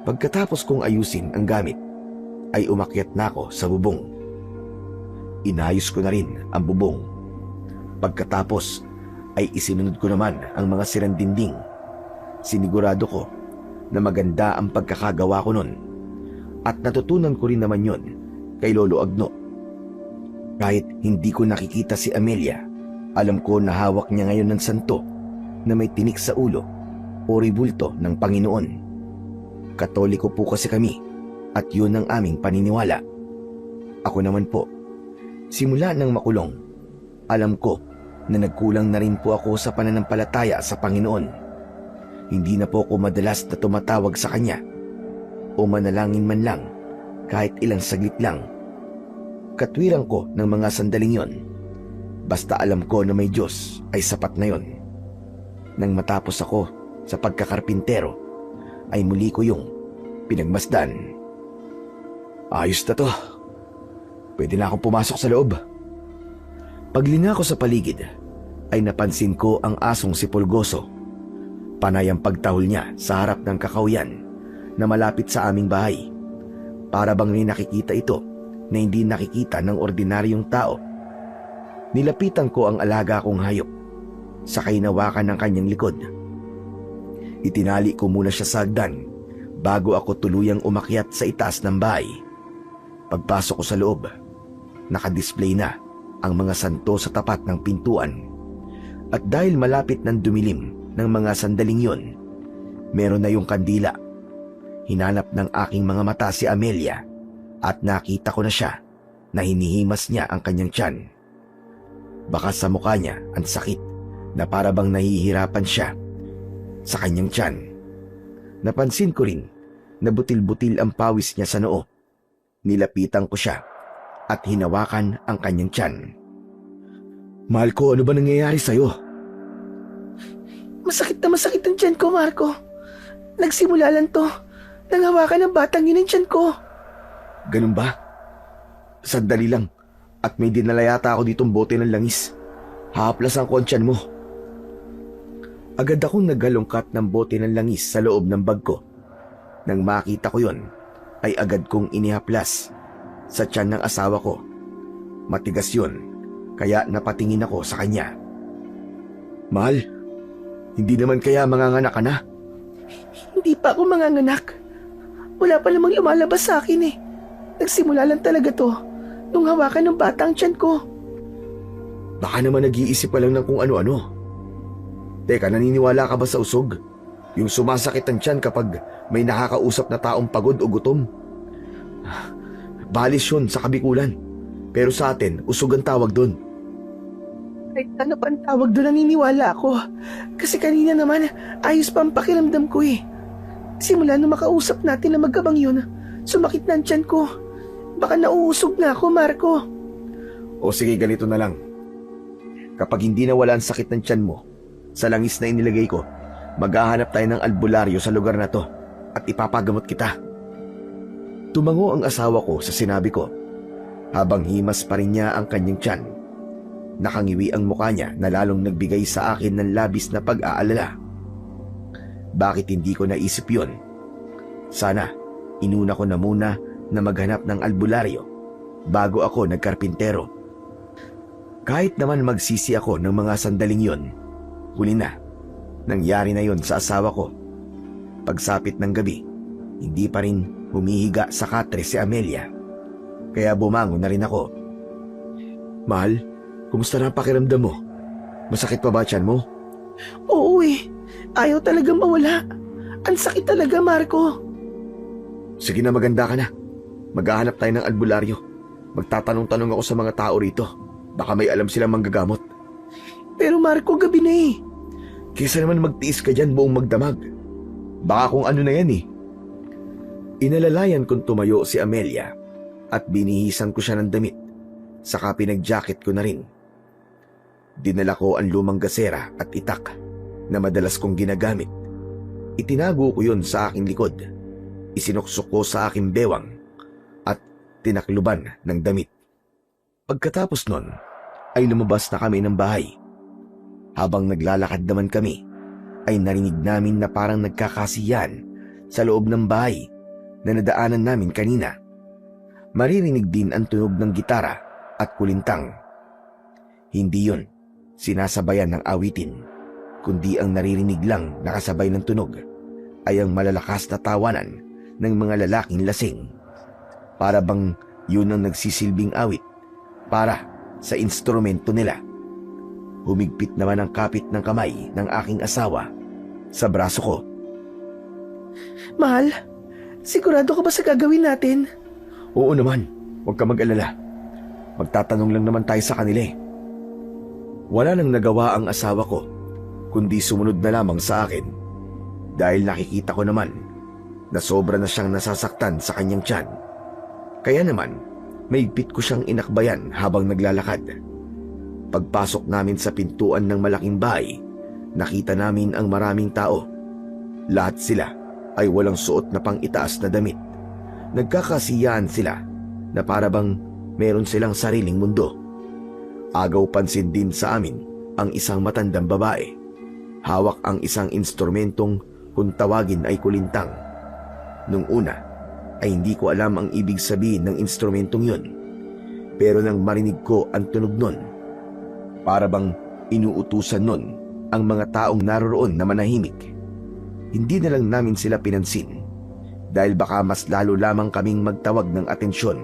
Pagkatapos kong ayusin ang gamit, ay umakyat na ako sa bubong. Inayos ko na rin ang bubong. Pagkatapos ay isinunod ko naman ang mga sirang dingding. Sinigurado ko na maganda ang pagkakagawa ko nun. At natutunan ko rin naman yon kay Lolo Agno. Kahit hindi ko nakikita si Amelia, alam ko na hawak niya ngayon ng santo na may tinik sa ulo o ribulto ng Panginoon. Katoliko po kasi kami at yun ang aming paniniwala. Ako naman po, simula nang makulong, alam ko na nagkulang na rin po ako sa pananampalataya sa Panginoon. Hindi na po ako madalas na tumatawag sa Kanya o manalangin man lang kahit ilang saglit lang. Katwiran ko ng mga sandaling yon. Basta alam ko na may Diyos ay sapat na yon. Nang matapos ako sa pagkakarpintero, ay muli ko yung pinagmasdan. Ayos na to. Pwede na akong pumasok sa loob. Paglinga ko sa paligid, ay napansin ko ang asong si Pulgoso. Panay ang pagtahol niya sa harap ng kakawyan na malapit sa aming bahay. Para bang may nakikita ito na hindi nakikita ng ordinaryong tao. Nilapitan ko ang alaga kong hayop, sakay nawakan ng kanyang likod. Itinali ko muna siya sa hagdan bago ako tuluyang umakyat sa itaas ng bahay. Pagpasok ko sa loob, nakadisplay na ang mga santo sa tapat ng pintuan. At dahil malapit ng dumilim ng mga sandaling yon, meron na yung kandila. Hinanap ng aking mga mata si Amelia at nakita ko na siya na hinihimas niya ang kanyang tiyan. Baka sa mukha niya ang sakit na para bang nahihirapan siya sa kanyang tiyan. Napansin ko rin na butil-butil ang pawis niya sa noo. Nilapitan ko siya at hinawakan ang kanyang tiyan. Mahal ko, ano ba nangyayari sa'yo? Masakit na masakit ang tiyan ko, Marco. Nagsimula lang to nang hawakan ng batang yun ang tiyan ko. Ganun ba? Sandali lang at may dinala yata ako ditong bote ng langis. Hahaplasan ko ang tiyan mo. Agad akong naggalungkat ng bote ng langis sa loob ng bag ko. Nang makita ko yon, ay agad kong inihaplas sa tiyan ng asawa ko. Matigas yun, kaya napatingin ako sa kanya. Mahal, hindi naman kaya manganganak ka na? Hindi pa ako manganganak. Wala pa namang lumalabas sa akin eh. Nagsimula lang talaga to nung hawakan ng bata ang tiyan ko. Baka naman nag-iisip ka lang ng kung ano-ano. Teka, naniniwala ka ba sa usog? Yung sumasakit ang tiyan kapag may nakakausap na taong pagod o gutom. Balis yun sa kabikulan. Pero sa atin, usog ang tawag doon. Kahit ano pa ang tawag doon, naniniwala ako. Kasi kanina naman, ayos pa ang pakiramdam ko eh. Simula nung makausap natin na magkabang yun, sumakit na ang tiyan ko. Baka nauusog na ako, Marco. O sige, ganito na lang. Kapag hindi nawala ang sakit ng tiyan mo, sa langis na inilagay ko, maghahanap tayo ng albularyo sa lugar na to at ipapagamot kita. Tumango ang asawa ko sa sinabi ko, habang himas pa rin niya ang kanyang tiyan. Nakangiwi ang mukha niya na lalong nagbigay sa akin ng labis na pag-aalala. Bakit hindi ko naisip yun? Sana, inuna ko na muna na maghanap ng albularyo bago ako nagkarpintero. Kahit naman magsisi ako ng mga sandaling yon, huli na. Nangyari na yon sa asawa ko. Pagsapit ng gabi, hindi pa rin humihiga sa katre si Amelia. Kaya bumangon na rin ako. Mahal, kumusta na ang pakiramdam mo? Masakit pa ba tiyan mo? Oo eh, ayaw talagang mawala. Ang sakit talaga, Marco. Sige na, maganda ka na. Maghahanap tayo ng albularyo. Magtatanong-tanong ako sa mga tao rito. Baka may alam silang manggagamot. Pero Marco, gabi na eh. Kesa naman magtiis ka dyan buong magdamag. Baka kung ano na yan eh. Inalalayan kong tumayo si Amelia at binihisan ko siya ng damit. Saka pinag-jacket ko na rin. Dinala ko ang lumang gasera at itak na madalas kong ginagamit. Itinago ko yun sa aking likod. Isinuksok ko sa aking bewang at tinakluban ng damit. Pagkatapos nun, ay lumabas na kami ng bahay. Habang naglalakad naman kami, ay narinig namin na parang nagkakasiyan sa loob ng bahay na nadaanan namin kanina. Maririnig din ang tunog ng gitara at kulintang. Hindi yun sinasabayan ng awitin, kundi ang naririnig lang na kasabay ng tunog ay ang malalakas na tawanan ng mga lalaking lasing. Para bang yun ang nagsisilbing awit para sa instrumento nila. Humigpit naman ang kapit ng kamay ng aking asawa sa braso ko. Mahal, sigurado ka ba sa gagawin natin? Oo naman, huwag ka mag-alala. Magtatanong lang naman tayo sa kanila eh. Wala nang nagawa ang asawa ko, kundi sumunod na lamang sa akin. Dahil nakikita ko naman na sobra na siyang nasasaktan sa kanyang tiyan. Kaya naman, mahigpit ko siyang inakbayan habang naglalakad. Pagpasok namin sa pintuan ng malaking bahay, nakita namin ang maraming tao. Lahat sila ay walang suot na pang-itaas na damit. Nagkakasiyahan sila na para bang meron silang sariling mundo. Agaw pansin din sa amin ang isang matandang babae. Hawak ang isang instrumentong kung tawagin ay kulintang. Nung una ay hindi ko alam ang ibig sabihin ng instrumentong yun. Pero nang marinig ko ang tunog nun, para bang inuutusan nun ang mga taong naroroon na manahimik. Hindi na lang namin sila pinansin dahil baka mas lalo lamang kaming magtawag ng atensyon.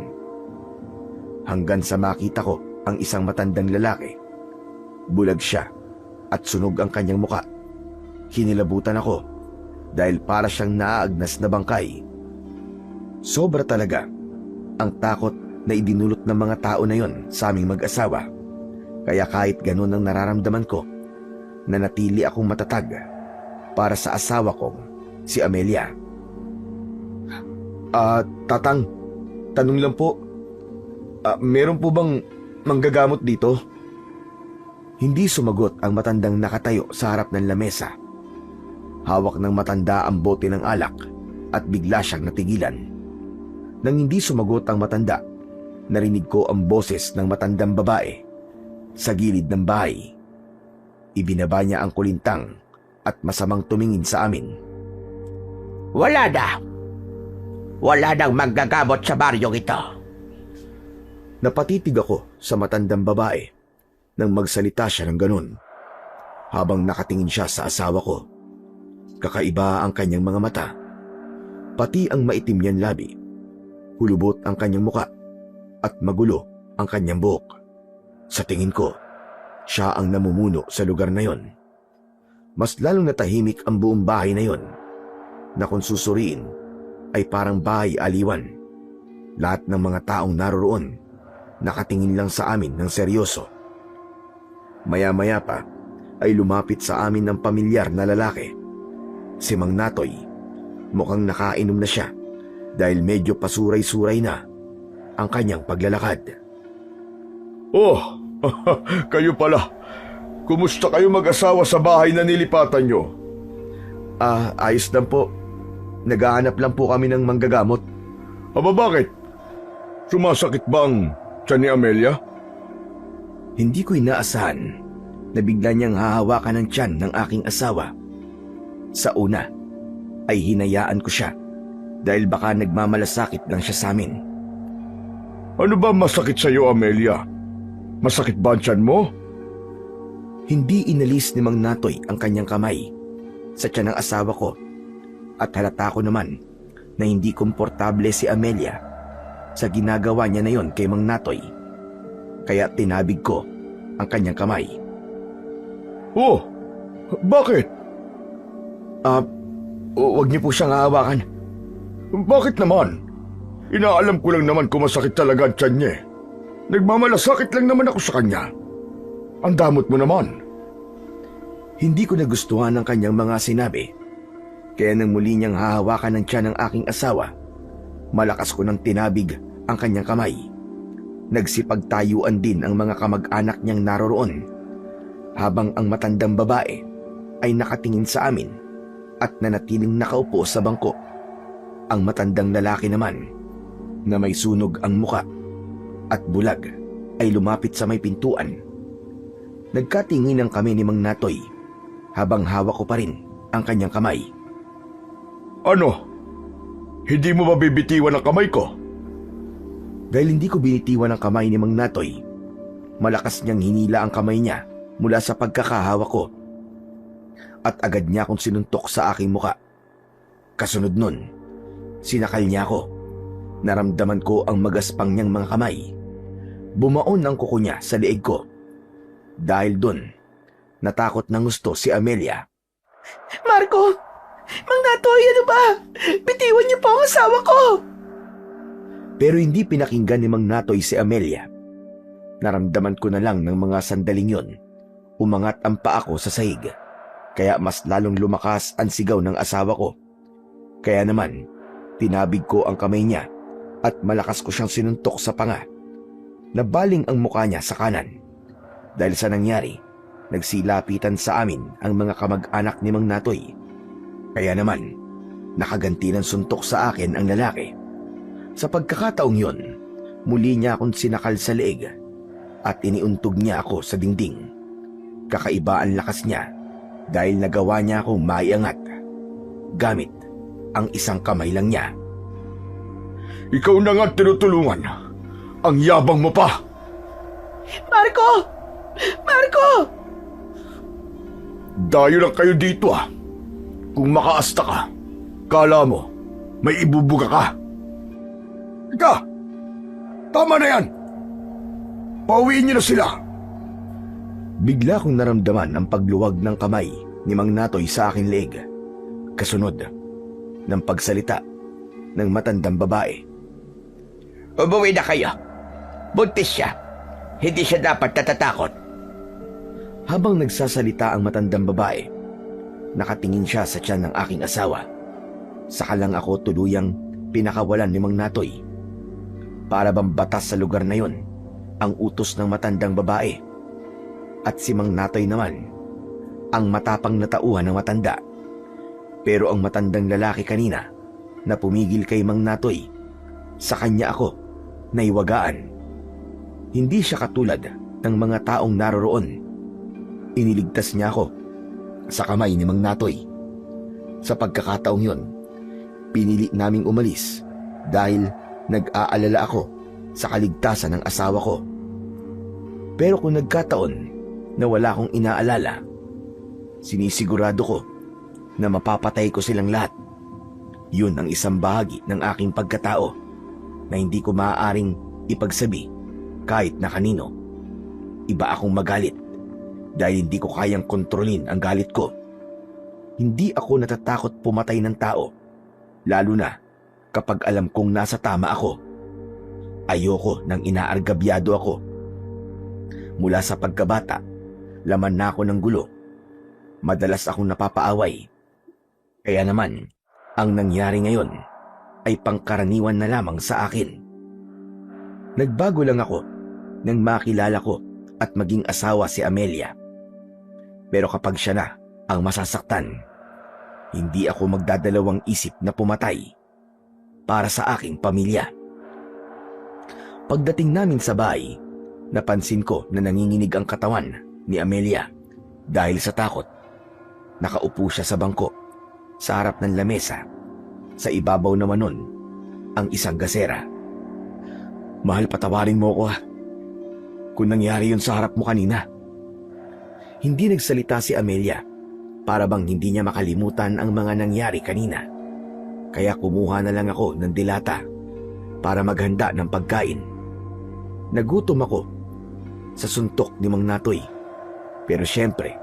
Hanggang sa makita ko ang isang matandang lalaki. Bulag siya at sunog ang kanyang muka. Kinilabutan ako dahil para siyang naaagnas na bangkay. Sobra talaga ang takot na idinulot ng mga tao na yon sa aming mag-asawa. Kaya kahit ganun ang nararamdaman ko, nanatili akong matatag para sa asawa kong si Amelia. Tatang, tanong lang po, meron po bang manggagamot dito? Hindi sumagot ang matandang nakatayo sa harap ng lamesa. Hawak ng matanda ang bote ng alak at bigla siyang natigilan. Nang hindi sumagot ang matanda, narinig ko ang boses ng matandang babae sa gilid ng bahay. Ibinaba niya ang kulintang at masamang tumingin sa amin. Wala na. Wala nang manggagamot sa baryong ito. Napatitig ako sa matandang babae nang magsalita siya ng ganun. Habang nakatingin siya sa asawa ko, kakaiba ang kanyang mga mata, pati ang maitim niyang labi. Hulubot ang kanyang muka at magulo ang kanyang buhok. Sa tingin ko, siya ang namumuno sa lugar na yon. Mas lalong natahimik ang buong bahay na yon, na kung susuriin ay parang bahay aliwan. Lahat ng mga taong naroroon nakatingin lang sa amin ng seryoso. Maya-maya pa ay lumapit sa amin ng pamilyar na lalaki. Si Mang Natoy. Mukhang nakainom na siya dahil medyo pasuray-suray na ang kanyang paglalakad. Oh, kayo pala. Kumusta kayo mag-asawa sa bahay na nilipatan nyo? Ayos lang po. Naghahanap lang po kami ng manggagamot. Aba bakit? Sumasakit ba ang tiyan ni Amelia? Hindi ko inaasahan na bigla niyang hahawakan ng tiyan ng aking asawa. Sa una ay hinayaan ko siya dahil baka nagmamalasakit lang siya sa amin. Ano ba masakit sa iyo, Amelia? Masakit ba ang tiyan mo? Hindi inalis ni Mang Natoy ang kanyang kamay sa tiyan ng asawa ko at halata ko naman na hindi komportable si Amelia sa ginagawa niya na yon kay Mang Natoy. Kaya tinabig ko ang kanyang kamay. Oh, bakit? Huwag niyo po siyang hahawakan. Bakit naman? Inaalam ko lang naman kung masakit talaga ang tiyan niya eh. Nagmamalasakit lang naman ako sa kanya. Ang damot mo naman. Hindi ko nagustuhan ang kanyang mga sinabi. Kaya nang muli niyang hahawakan ng tiyan ng aking asawa, malakas ko nang tinabig ang kanyang kamay. Nagsipagtayuan din ang mga kamag-anak niyang naroroon, habang ang matandang babae ay nakatingin sa amin at nanatiling nakaupo sa bangko. Ang matandang lalaki naman, na may sunog ang muka at bulag, ay lumapit sa may pintuan. Nagkatinginan kami ni Mang Natoy habang hawak ko pa rin ang kanyang kamay. Ano? Hindi mo ba bibitiwan ang kamay ko? Dahil hindi ko binitiwan ang kamay ni Mang Natoy, malakas niyang hinila ang kamay niya mula sa pagkakahawak ko at agad niya akong sinuntok sa aking muka. Kasunod nun, sinakal niya ako. Naramdaman ko ang magaspang niyang mga kamay. Bumaon ang kuko niya sa leeg ko. Dahil dun, natakot ng gusto si Amelia. Marco! Mang Natoy, ano ba? Bitiwan niyo po ang asawa ko! Pero hindi pinakinggan ni Mang Natoy si Amelia. Naramdaman ko na lang ng mga sandaling yon, umangat ang paa ko sa sahig. Kaya mas lalong lumakas ang sigaw ng asawa ko. Kaya naman, tinabig ko ang kamay niya at malakas ko siyang sinuntok sa panga. Nabaling ang mukha niya sa kanan. Dahil sa nangyari, nagsilapitan sa amin ang mga kamag-anak ni Mang Natoy. Kaya naman, nakaganti ng suntok sa akin ang lalaki. Sa pagkakataong yon, muli niya akong sinakal sa leeg at iniuntog niya ako sa dingding. Kakaiba ang lakas niya dahil nagawa niya akong maiangat gamit ang isang kamay lang niya. Ikaw na nga tinutulungan. Ang yabang mo pa! Marco! Marco! Dayo lang kayo dito ah. Kung makaasta ka, kala mo may ibubuga ka. Ika! Tama na yan! Pauwiin niyo na sila! Bigla kong naramdaman ang pagluwag ng kamay ni Mang Natoy sa aking leeg. Kasunod ng pagsalita ng matandang babae. Umuwi na kayo. Buntis siya. Hindi siya dapat natatakot. Habang nagsasalita ang matandang babae, nakatingin siya sa tiyan ng aking asawa. Saka lang ako tuluyang pinakawalan ni Mang Natoy. Para bang batas sa lugar na yon ang utos ng matandang babae. At si Mang Natoy naman, ang matapang na tauhan ng matanda. Pero ang matandang lalaki kanina na pumigil kay Mang Natoy, sa kanya ako naiwagaan. Hindi siya katulad ng mga taong naroroon. Iniligtas niya ako sa kamay ni Mang Natoy. Sa pagkakataong yon, pinili naming umalis dahil nag-aalala ako sa kaligtasan ng asawa ko. Pero kung nagkataon na wala akong inaalala, sinisigurado ko na mapapatay ko silang lahat. Yun ang isang bahagi ng aking pagkatao na hindi ko maaaring ipagsabi kahit na kanino. Iba akong magalit dahil hindi ko kayang kontrolin ang galit ko. Hindi ako natatakot pumatay ng tao, lalo na kapag alam kong nasa tama ako. Ayoko nang inaargabyado ako. Mula sa pagkabata, laman na ako ng gulo. Madalas akong napapaaway. Kaya naman, ang nangyari ngayon ay pangkaraniwan na lamang sa akin. Nagbago lang ako nang makilala ko at maging asawa si Amelia. Pero kapag siya na ang masasaktan, hindi ako magdadalawang isip na pumatay para sa aking pamilya. Pagdating namin sa bahay, napansin ko na nanginginig ang katawan ni Amelia dahil sa takot. Nakaupo siya sa bangko sa harap ng lamesa. Sa ibabaw naman nun ang isang gasera. Mahal, patawarin mo ko ha. Kung nangyari yun sa harap mo kanina. Hindi nagsalita si Amelia para bang hindi niya makalimutan ang mga nangyari kanina. Kaya kumuha na lang ako ng dilata para maghanda ng pagkain. Nagutom ako sa suntok ni Mang Natoy. Pero syempre,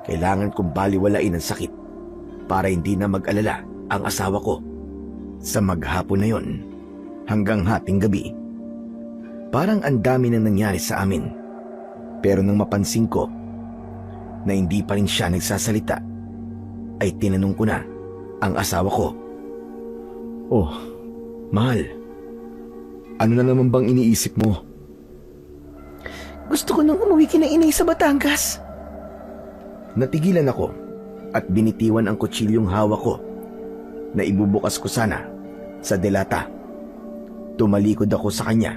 kailangan kong baliwalain ang sakit para hindi na mag-alala ang asawa ko. Sa maghapon na yon, hanggang hating gabi, parang ang dami nang nangyari sa amin. Pero nang mapansin ko na hindi pa rin siya nagsasalita, ay tinanong ko na ang asawa ko. Oh, mahal, ano na naman bang iniisip mo? Gusto ko nang umuwi kina inay sa Batangas. Natigilan ako at binitiwan ang kutsilyong hawak ko na ibubukas ko sana sa delata. Tumalikod ako sa kanya.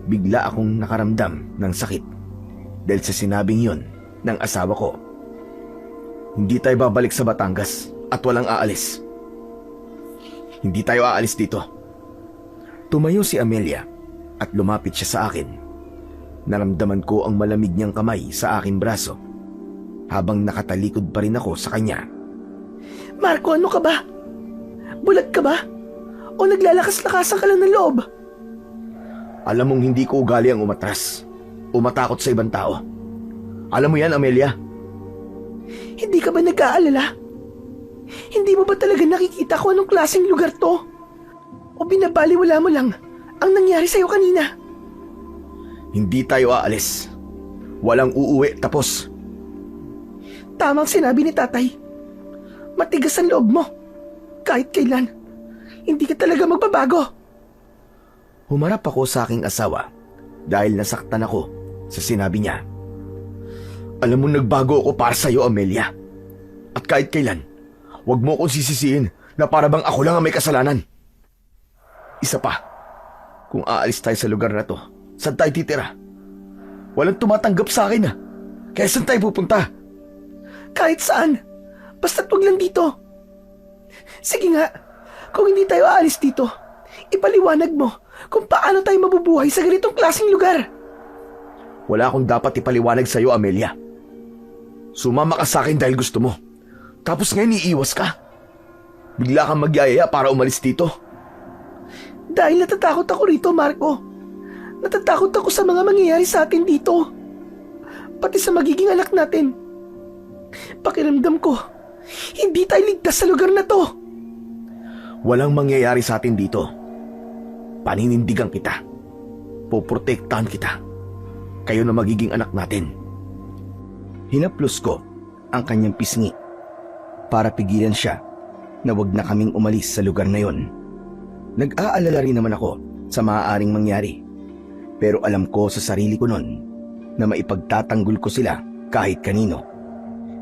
Bigla akong nakaramdam ng sakit dahil sa sinabing yon ng asawa ko. Hindi tayo babalik sa Batangas at walang aalis. Hindi tayo aalis dito. Tumayo si Amelia at lumapit siya sa akin. Naramdaman ko ang malamig niyang kamay sa aking braso habang nakatalikod pa rin ako sa kanya. Marco, ano ka ba? Bulag ka ba? O naglalakas-lakasan ka lang ng loob? Alam mong hindi ko ugali ang umatras o matakot sa ibang tao. Alam mo yan, Amelia? Hindi ka ba nag-aalala? Hindi mo ba talaga nakikita kung anong klaseng lugar to? O binabaliwala mo lang ang nangyari sa'yo kanina? Hindi tayo aalis. Walang uuwi, tapos. Tamang sinabi ni tatay. Matigas ang loob mo. Kahit kailan, hindi ka talaga magbabago. Humarap ako sa aking asawa dahil nasaktan ako sa sinabi niya. Alam mo, nagbago ako para sa'yo, Amelia. At kahit kailan, huwag mo akong sisisihin na para bang ako lang ang may kasalanan. Isa pa, kung aalis tayo sa lugar na to, saan tayo titira? Walang tumatanggap sa akin ah. Kaya saan tayo pupunta? Kahit saan. Basta't wag lang dito. Sige nga, kung hindi tayo aalis dito, ipaliwanag mo kung paano tayo mabubuhay sa ganitong klaseng lugar. Wala akong dapat ipaliwanag sa'yo, Amelia. Sumama ka sa akin dahil gusto mo. Tapos ngayon iiwas ka. Bigla kang magyayaya para umalis dito. Dahil natatakot ako rito, Marco. Natatakot ako sa mga mangyayari sa atin dito. Pati sa magiging anak natin. Pakiramdam ko, hindi tayo ligtas sa lugar na to. Walang mangyayari sa atin dito. Paninindigan kita. Poprotektahan kita. Kayo na magiging anak natin. Hinaplos ko ang kanyang pisngi para pigilan siya na wag na kaming umalis sa lugar na yon. Nag-aalala rin naman ako sa maaaring mangyari. Pero alam ko sa sarili ko nun na maipagtatanggol ko sila kahit kanino.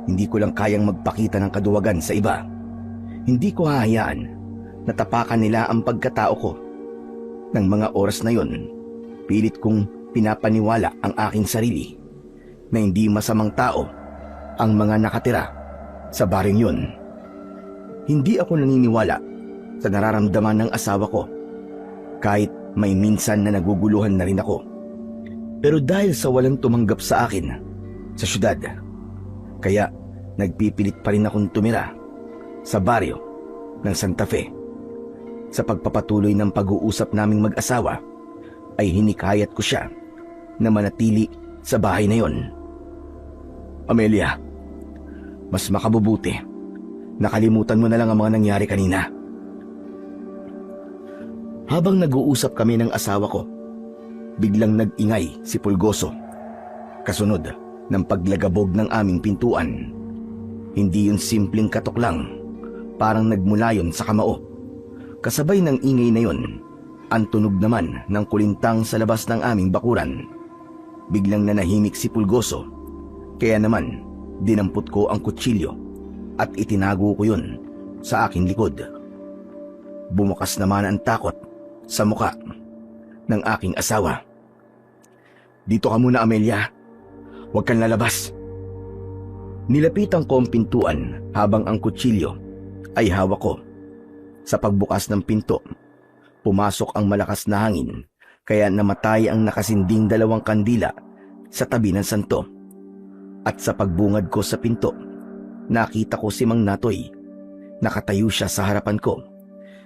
Hindi ko lang kayang magpakita ng kaduwagan sa iba. Hindi ko hahayaan na tapakan nila ang pagkatao ko. Ng mga oras na yon, pilit kong pinapaniwala ang aking sarili na hindi masamang tao ang mga nakatira sa baring yun. Hindi ako naniniwala sa nararamdaman ng asawa ko kahit may minsan na naguguluhan na rin ako. Pero dahil sa walang tumanggap sa akin sa syudad, kaya nagpipilit pa rin akong tumira sa baryo ng Santa Fe. Sa pagpapatuloy ng pag-uusap naming mag-asawa, ay hinikayat ko siya na manatili sa bahay na yon. Amelia, mas makabubuti Nakalimutan mo na lang ang mga nangyari kanina. Habang nag-uusap kami ng asawa ko, biglang nag-ingay si Pulgoso. Kasunod ng paglagabog ng aming pintuan. Hindi yun simpleng katok lang, parang nagmula yun sa kamao. Kasabay ng ingay na yun, ang tunog naman ng kulintang sa labas ng aming bakuran. Biglang nanahimik si Pulgoso, kaya naman dinampot ko ang kutsilyo at itinago ko yun sa aking likod. Bumukas naman ang takot sa muka ng aking asawa. Dito ka muna, Amelia. Huwag kang lalabas. Nilapitan ko ang pintuan habang ang kutsilyo ay hawak ko. Sa pagbukas ng pinto, pumasok ang malakas na hangin kaya namatay ang nakasinding 2 kandila sa tabi ng santo. At sa pagbungad ko sa pinto, nakita ko si Mang Natoy. Nakatayo siya sa harapan ko.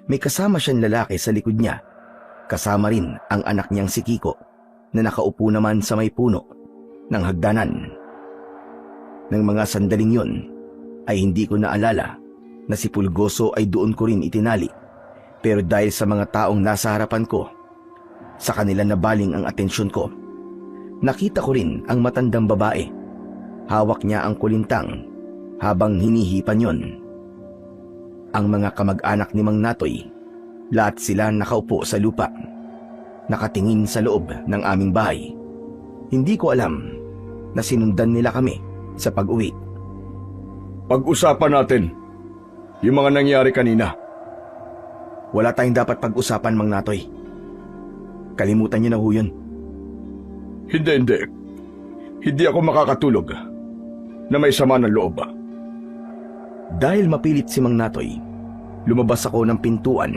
May kasama siyang lalaki sa likod niya. Kasama rin ang anak niyang si Kiko na nakaupo naman sa may puno ng hagdanan. Nang mga sandaling yon ay hindi ko naalala na si Pulgoso ay doon ko rin itinali. Pero dahil sa mga taong nasa harapan ko, sa kanila nabaling ang atensyon ko. Nakita ko rin ang matandang babae. Hawak niya ang kulintang habang hinihipan yon. Ang mga kamag-anak ni Mang Natoy, lahat sila nakaupo sa lupa, nakatingin sa loob ng aming bahay. Hindi ko alam na sinundan nila kami sa pag-uwi. Pag-usapan natin yung mga nangyari kanina. Wala tayong dapat pag-usapan, Mang Natoy. Kalimutan niyo na ho yun. Hindi. Hindi ako makakatulog na may sama ng loob. Dahil mapilit si Mang Natoy, lumabas ako ng pintuan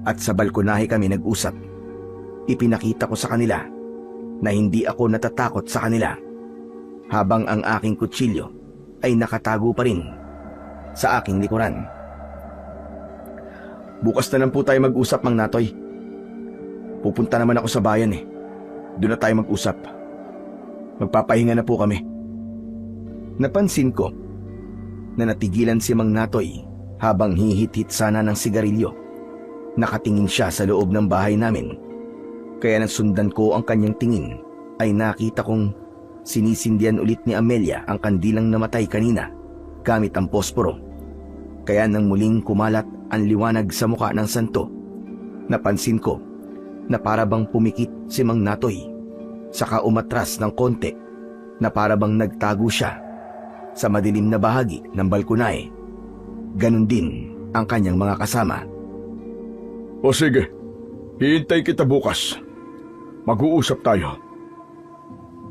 at sa balkonahe kami nag-usap. Ipinakita ko sa kanila na hindi ako natatakot sa kanila habang ang aking kutsilyo ay nakatago pa rin sa aking likuran. Bukas na lang po tayo mag-usap, Mang Natoy. Pupunta naman ako sa bayan eh. Doon na tayo mag-usap. Magpapahinga na po kami. Napansin ko na natigilan si Mang Natoy habang hihit-hit sana ng sigarilyo. Nakatingin siya sa loob ng bahay namin. Kaya nang sundan ko ang kanyang tingin ay nakita kong sinisindihan ulit ni Amelia ang kandilang namatay kanina gamit ang posporo. Kaya nang muling kumalat ang liwanag sa mukha ng santo, napansin ko na parabang pumikit si Mang Natoy, saka umatras ng konti na parabang nagtago siya sa madilim na bahagi ng balkonahe. Ganon din ang kanyang mga kasama. O sige, hihintay kita bukas. Mag-uusap tayo.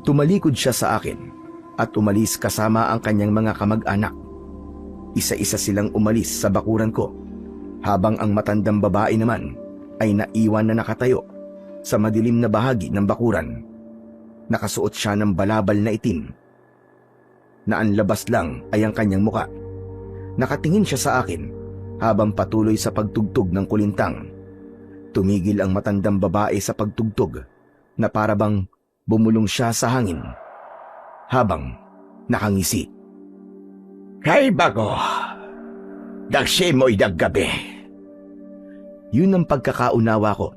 Tumalikod siya sa akin at umalis kasama ang kanyang mga kamag-anak. Isa-isa silang umalis sa bakuran ko, habang ang matandang babae naman ay naiwan na nakatayo sa madilim na bahagi ng bakuran. Nakasuot siya ng balabal na itim, na ang labas lang ay ang kanyang muka. Nakatingin siya sa akin habang patuloy sa pagtugtog ng kulintang. Tumigil ang matandang babae sa pagtugtog na parabang bumulong siya sa hangin habang nakangisi. Kay bago, nagsimoy naggabi. Yun ang pagkakaunawa ko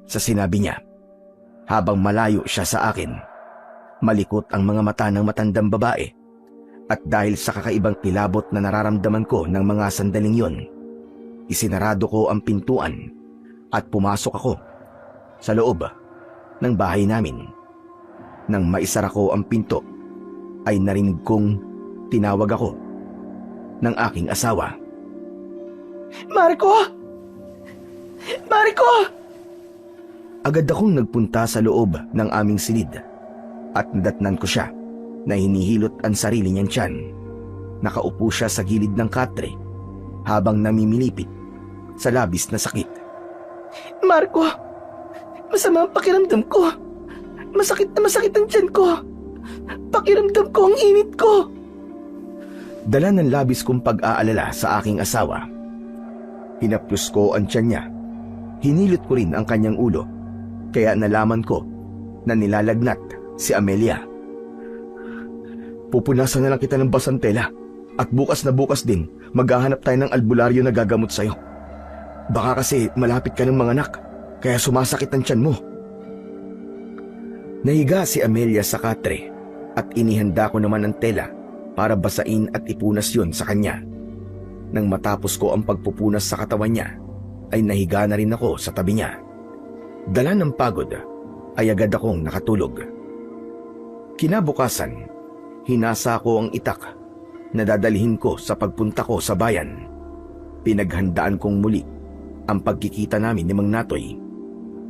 sa sinabi niya. Habang malayo siya sa akin, malikot ang mga mata ng matandang babae. At dahil sa kakaibang kilabot na nararamdaman ko ng mga sandaling yon, isinarado ko ang pintuan at pumasok ako sa loob ng bahay namin. Nang maisara ko ang pinto, ay narinig kong tinawag ako ng aking asawa. Marco! Marco! Agad akong nagpunta sa loob ng aming silid at nadatnan ko siya na hinihilot ang sarili niyang tiyan. Nakaupo siya sa gilid ng katre habang namimilipit sa labis na sakit. Marco! Masama ang pakiramdam ko. Masakit na masakit ang tiyan ko. Pakiramdam ko ang init ko. Dala ng labis kong pag-aalala sa aking asawa. Hinaplos ko ang tiyan niya. Hinilot ko rin ang kanyang ulo. Kaya nalaman ko na nilalagnat si Amelia. Pupunasan na lang kita ng basang tela at bukas na bukas din Maghahanap tayo ng albularyo na gagamot sa'yo. Baka kasi malapit ka ng mga anak, kaya sumasakit ang tiyan mo. Nahiga si Amelia sa katre at inihanda ko naman ang tela para basain at ipunas yun sa kanya. Nang matapos ko ang pagpupunas sa katawan niya, ay nahiga na rin ako sa tabi niya. Dala ng pagod, ay agad akong nakatulog. Kinabukasan, hinasa ko ang itak na dadalhin ko sa pagpunta ko sa bayan. Pinaghandaan kong muli ang pagkikita namin ni Mang Natoy.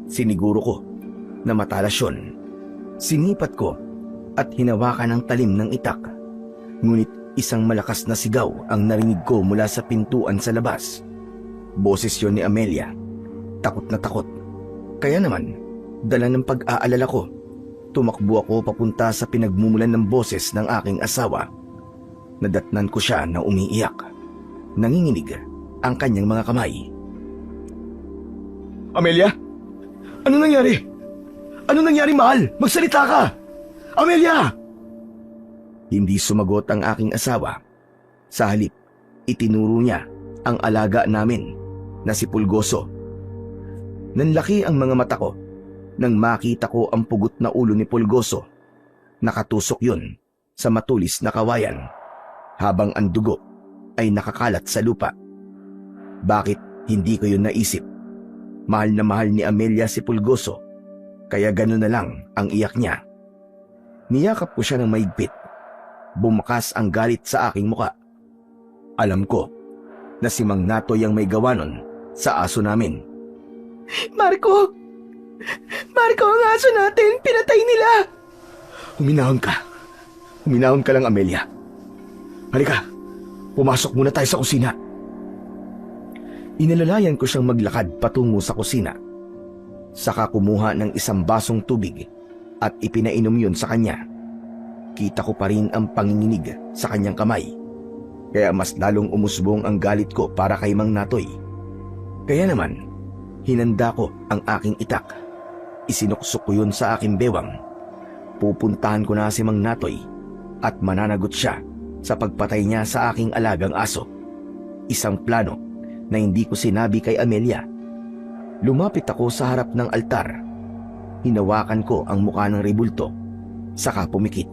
Siniguro ko na matalas yun. Sinipat ko at hinawakan ang talim ng itak. Ngunit isang malakas na sigaw ang narinig ko mula sa pintuan sa labas. Boses yun ni Amelia. Takot na takot. Kaya naman, dala ng pag-aalala ko, tumakbo ako papunta sa pinagmumulan ng boses ng aking asawa. Nadatnan ko siya na umiiyak. Nanginginig ang kanyang mga kamay. Amelia? Ano nangyari? Ano nangyari, mahal? Magsalita ka! Amelia! Hindi sumagot ang aking asawa. Sa halip, itinuro niya ang alaga namin na si Pulgoso. Nanlaki ang mga mata ko nang makita ko ang pugot na ulo ni Pulgoso. Nakatusok yun sa matulis na kawayan habang ang dugo ay nakakalat sa lupa. Bakit hindi ko yun naisip? Mahal na mahal ni Amelia si Pulgoso, kaya gano'n na lang ang iyak niya. Niyakap ko siya ng maigpit. Bumakas ang galit sa aking muka. Alam ko na si Mang Natoy ang may gawa nun sa aso namin. Marco! Marco, ang aso natin! Pinatay nila! Huminahon ka. Huminahon ka lang, Amelia. Halika, pumasok muna tayo sa kusina. Inalalayan ko siyang maglakad patungo sa kusina. Saka kumuha ng isang basong tubig at ipinainom yun sa kanya. Kita ko pa rin ang panginginig sa kanyang kamay. Kaya mas lalong umusbong ang galit ko para kay Mang Natoy. Kaya naman, hinanda ko ang aking itak. Isinuksok ko yun sa aking bewang. Pupuntahan ko na si Mang Natoy at mananagot siya sa pagpatay niya sa aking alagang aso. Isang plano na hindi ko sinabi kay Amelia. Lumapit ako sa harap ng altar. Hinawakan ko ang mukha ng rebulto, saka pumikit.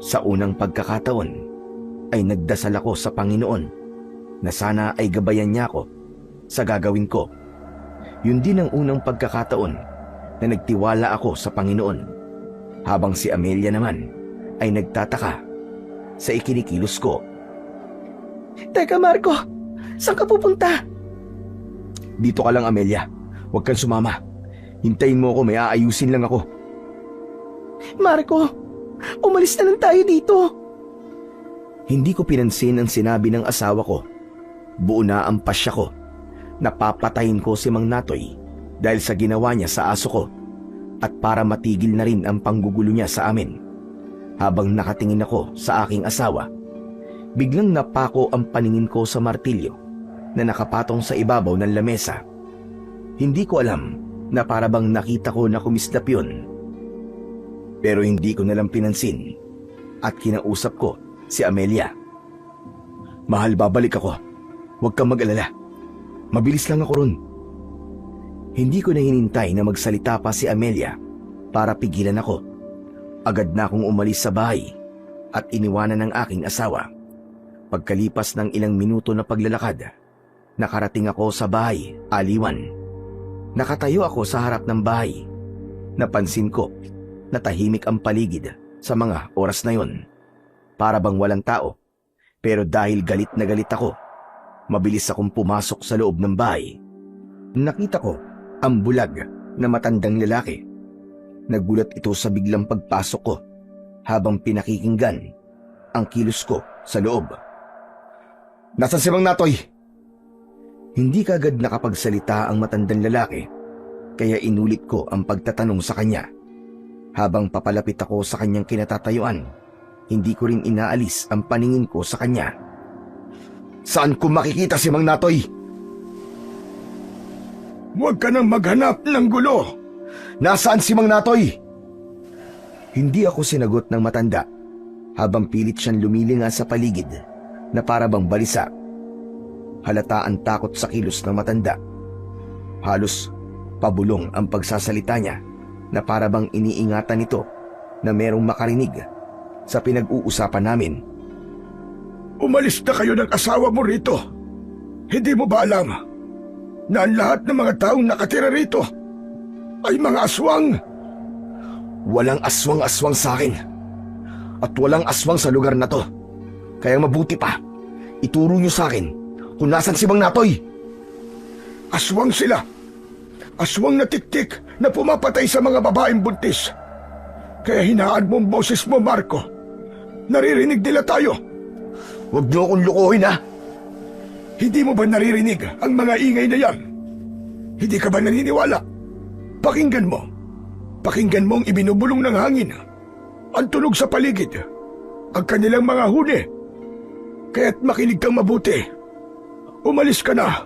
Sa unang pagkakataon, ay nagdasal ako sa Panginoon na sana ay gabayan niya ako sa gagawin ko. Yun din ang unang pagkakataon na nagtiwala ako sa Panginoon, habang si Amelia naman ay nagtataka sa ikinikilos ko. Teka, Marco! Saan ka pupunta? Dito ka lang, Amelia. Huwag kang sumama. Hintayin mo ako, may aayusin lang ako. Marco! Umalis na lang tayo dito! Hindi ko pinansin ang sinabi ng asawa ko. Buo na ang pasya ko. Napapatayin ko si Mang Natoy dahil sa ginawa niya sa aso ko at para matigil na rin ang panggugulo niya sa amin. Habang nakatingin ako sa aking asawa, biglang napako ang paningin ko sa martilyo na nakapatong sa ibabaw ng lamesa. Hindi ko alam na para bang nakita ko na kumislap yun. Pero hindi ko nalang pinansin at kinausap ko si Amelia. Mahal, babalik ako. Huwag kang mag-alala. Mabilis lang ako ron. Hindi ko na hinintay na magsalita pa si Amelia para pigilan ako. Agad na akong umalis sa bahay at iniwanan ng aking asawa. Pagkalipas ng ilang minuto na paglalakad, nakarating ako sa bahay, aliwan. Nakatayo ako sa harap ng bahay. Napansin ko na tahimik ang paligid sa mga oras na yon. Para bang walang tao. Pero dahil galit na galit ako, mabilis akong pumasok sa loob ng bahay. Nakita ko ang bulag na matandang lalaki. Nagulat ito sa biglang pagpasok ko habang pinakikinggan ang kilos ko sa loob. Nasaan si Mang Natoy? Hindi kagad nakapagsalita ang matandang lalaki, kaya inulit ko ang pagtatanong sa kanya. Habang papalapit ako sa kanyang kinatatayuan, hindi ko rin inaalis ang paningin ko sa kanya. Saan ko makikita si Mang Natoy? Huwag ka nang maghanap ng gulo! Nasaan si Mang Natoy? Hindi ako sinagot ng matanda habang pilit siyang lumilinga sa paligid na para bang balisa. Halata ang takot sa kilos ng matanda. Halos pabulong ang pagsasalita niya na para bang iniingatan nito na merong makarinig sa pinag-uusapan namin. Umalis na kayo ng asawa mo rito. Hindi mo ba alam na ang lahat ng mga taong nakatira rito ay mga aswang? Walang aswang-aswang sa akin. At walang aswang sa lugar na to. Kaya mabuti pa, ituro niyo sa akin kung nasan si Mang Natoy. Aswang sila. Aswang na tiktik na pumapatay sa mga babaeng buntis. Kaya hinaan mo ang boses mo, Marco. Naririnig nila tayo. Huwag niyo akong lukuhin, ha? Hindi mo ba naririnig ang mga ingay na yan? Hindi ka ba naniniwala? Pakinggan mo. Pakinggan mo ang ibinubulong ng hangin. Ang tunog sa paligid. Ang kanilang mga huni. Kaya't makinig kang mabuti. Umalis ka na.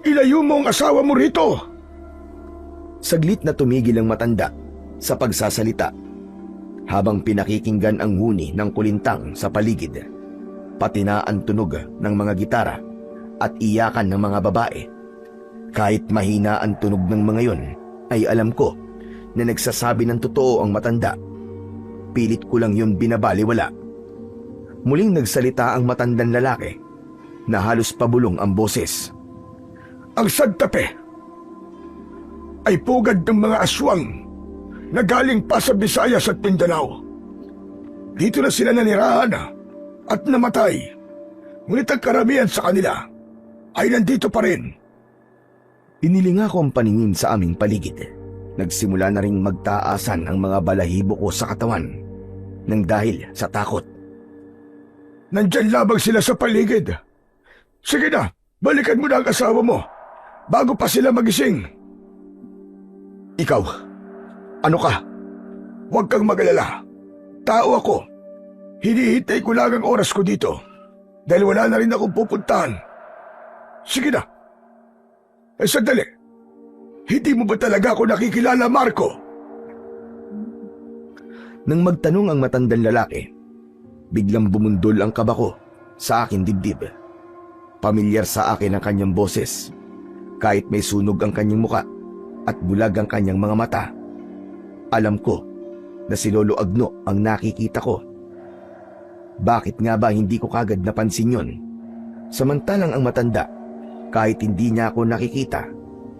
Ilayo mo ang asawa mo rito. Saglit na tumigil ang matanda sa pagsasalita habang pinakikinggan ang huni ng kulintang sa paligid, pati na ang tunog ng mga gitara at iyakan ng mga babae. Kahit mahina ang tunog ng mga yon, ay alam ko na nagsasabi ng totoo ang matanda. Pilit ko lang yun binabaliwala. Muling nagsalita ang matandang lalaki na halos pabulong ang boses. Ang Santa Fe ay pugad ng mga aswang na galing pa sa Visayas at Mindanao. Dito na sila nanirahan at namatay. Ngunit ang karamihan sa kanila ay nandito pa rin. Inilinga ko ang paningin sa aming paligid. Nagsimula na ring magtaasan ang mga balahibo ko sa katawan nang dahil sa takot. Nandyan labang sila sa paligid. Sige na, balikan mo na ang asawa mo bago pa sila magising. Ikaw, ano ka? Huwag kang magalala. Tao ako. Hinihintay ko lang ang oras ko dito dahil wala na rin akong pupuntahan. Sige na. Sandali. Hindi mo ba talaga ako nakikilala, Marco? Nang magtanong ang matandang lalaki, biglang bumundol ang kaba ko sa aking dibdib. Pamilyar sa akin ang kanyang boses. Kahit may sunog ang kanyang muka at bulag ang kanyang mga mata, alam ko na si Lolo Agno ang nakikita ko. Bakit nga ba hindi ko kagad napansin yon? Samantalang ang matanda, kahit hindi niya ako nakikita,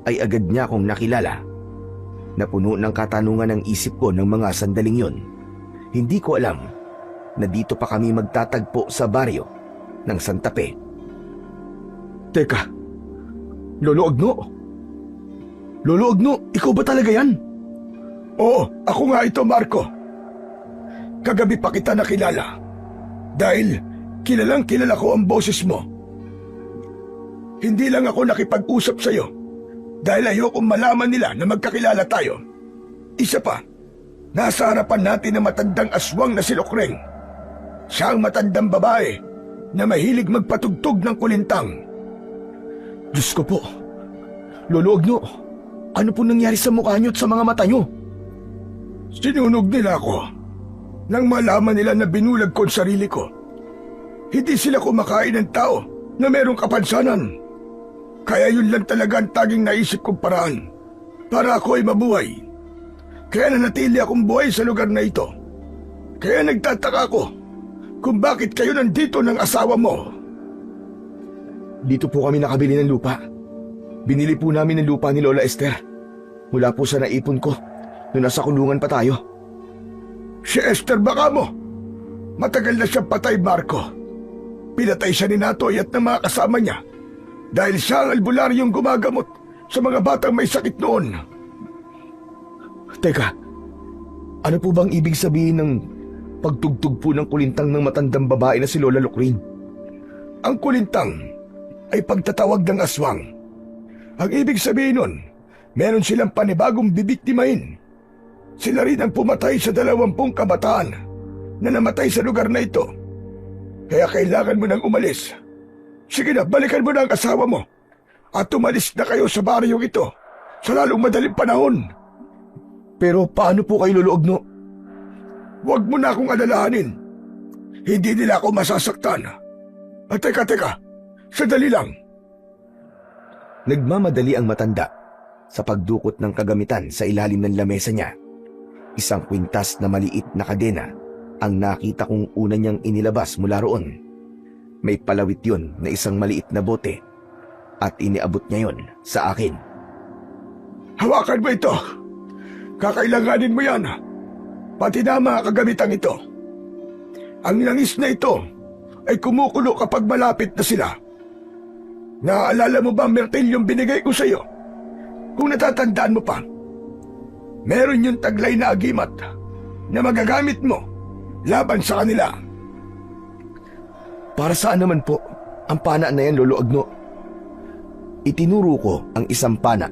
ay agad niya akong nakilala. Napuno ng katanungan ang isip ko ng mga sandaling yon. Hindi ko alam na dito pa kami magtatagpo sa baryo ng Santa Fe. Teka, Lolo Agno? Lolo Agno, ikaw ba talaga yan? Oo, ako nga ito, Marco. Kagabi pa kita nakilala dahil kilalang kilala ko ang boses mo. Hindi lang ako nakipag-usap sa'yo dahil ayokong malaman nila na magkakilala tayo. Isa pa, nasa harapan natin ang matandang aswang na si Lokreng. Siya ang matandang babae na mahilig magpatugtog ng kulintang. Diyos ko po, Lolo Agno, ano po nangyari sa mukha niyo at sa mga mata niyo? Sinunog nila ako nang malaman nila na binulag ko ang sarili ko. Hindi sila kumakain ng tao na merong kapansanan. Kaya yun lang talaga ang taging naisip kong paraan para ako ay mabuhay. Kaya nanatili akong buhay sa lugar na ito. Kaya nagtataka ako kung bakit kayo nandito ng asawa mo. Dito po kami nakabili ng lupa. Binili po namin ng lupa ni Lola Esther. Mula po sa naipon ko nung nasa kulungan pa tayo. Si Esther baka mo. Matagal na siyang patay, Marco. Pinatay siya ni Natoy at ng mga kasama niya dahil siya ang albularyong gumagamot sa mga batang may sakit noon. Teka, ano po bang ibig sabihin ng pagtugtog po ng kulintang ng matandang babae na si Lola Lokring? Ang kulintang ay pagtatawag ng aswang. Ang ibig sabihin nun, meron silang panibagong bibiktimahin. Sila rin ang pumatay sa 20 kabataan na namatay sa lugar na ito. Kaya kailangan mo nang umalis. Sige na, balikan mo na ang asawa mo at umalis na kayo sa baryong ito sa lalong madaling panahon. Pero paano po kayo, Lolo Agno? Huwag mo na akong alalahanin. Hindi nila ako masasaktan. Teka. Sandali lang. Nagmamadali ang matanda sa pagdukot ng kagamitan sa ilalim ng lamesa niya. Isang kwintas na maliit na kadena ang nakita kong una niyang inilabas mula roon. May palawit yun na isang maliit na bote at iniabot niya yon sa akin. Hawakan mo ito. Kakailanganin mo yan. Pati na mga kagamitang ito. Ang langis na ito ay kumukulo kapag malapit na sila. Naaalala mo ba ang martilyong binigay ko sa iyo? Kung natatandaan mo pa, meron yung taglay na agimat na magagamit mo laban sa kanila. Para saan naman po ang pana na yan, Lolo Agno? Itinuro ko ang isang pana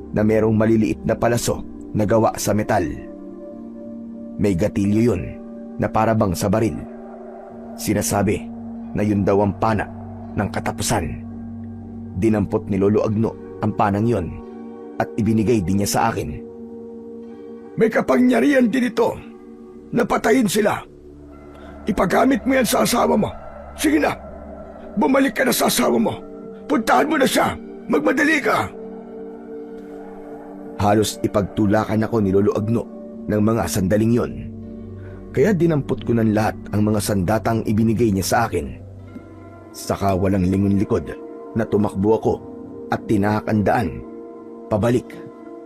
na merong maliliit na palaso na gawa sa metal. May gatilyo yun na parabang sa baril. Sinasabi na yun daw ang pana ng katapusan. Dinampot ni Lolo Agno ang panang yon at ibinigay din niya sa akin. May kapangyarihan din ito na patayin sila. Ipagamit mo yan sa asawa mo. Sige na, bumalik ka na sa asawa mo. Puntahan mo na siya. Magmadali ka. Halos ipagtulakan ako ni Lolo Agno ng mga sandaling yon. Kaya dinampot ko ng lahat ang mga sandatang ibinigay niya sa akin. Saka walang lingon-likod na tumakbo ako at tinahak ang daan pabalik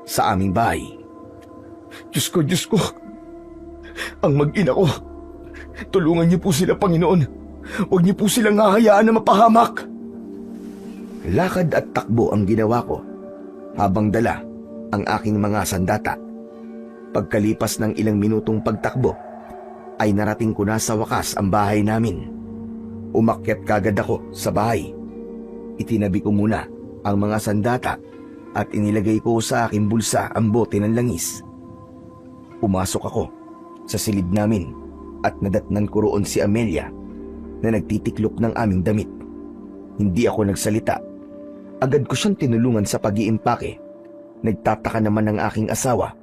sa aming bahay. Diyos ko. Ang mag-ina ko. Tulungan niyo po sila, Panginoon. Huwag niyo po silang hahayaan na mapahamak. Lakad at takbo ang ginawa ko habang dala ang aking mga sandata. Pagkalipas ng ilang minutong pagtakbo, ay narating ko na sa wakas ang bahay namin. Umakyat kagad ako sa bahay. Itinabi ko muna ang mga sandata at inilagay ko sa aking bulsa ang bote ng langis. Pumasok ako sa silid namin at nadatnan ko roon si Amelia na nagtitiklop ng aming damit. Hindi ako nagsalita. Agad ko siyang tinulungan sa pag-iimpake. Nagtataka naman ang aking asawa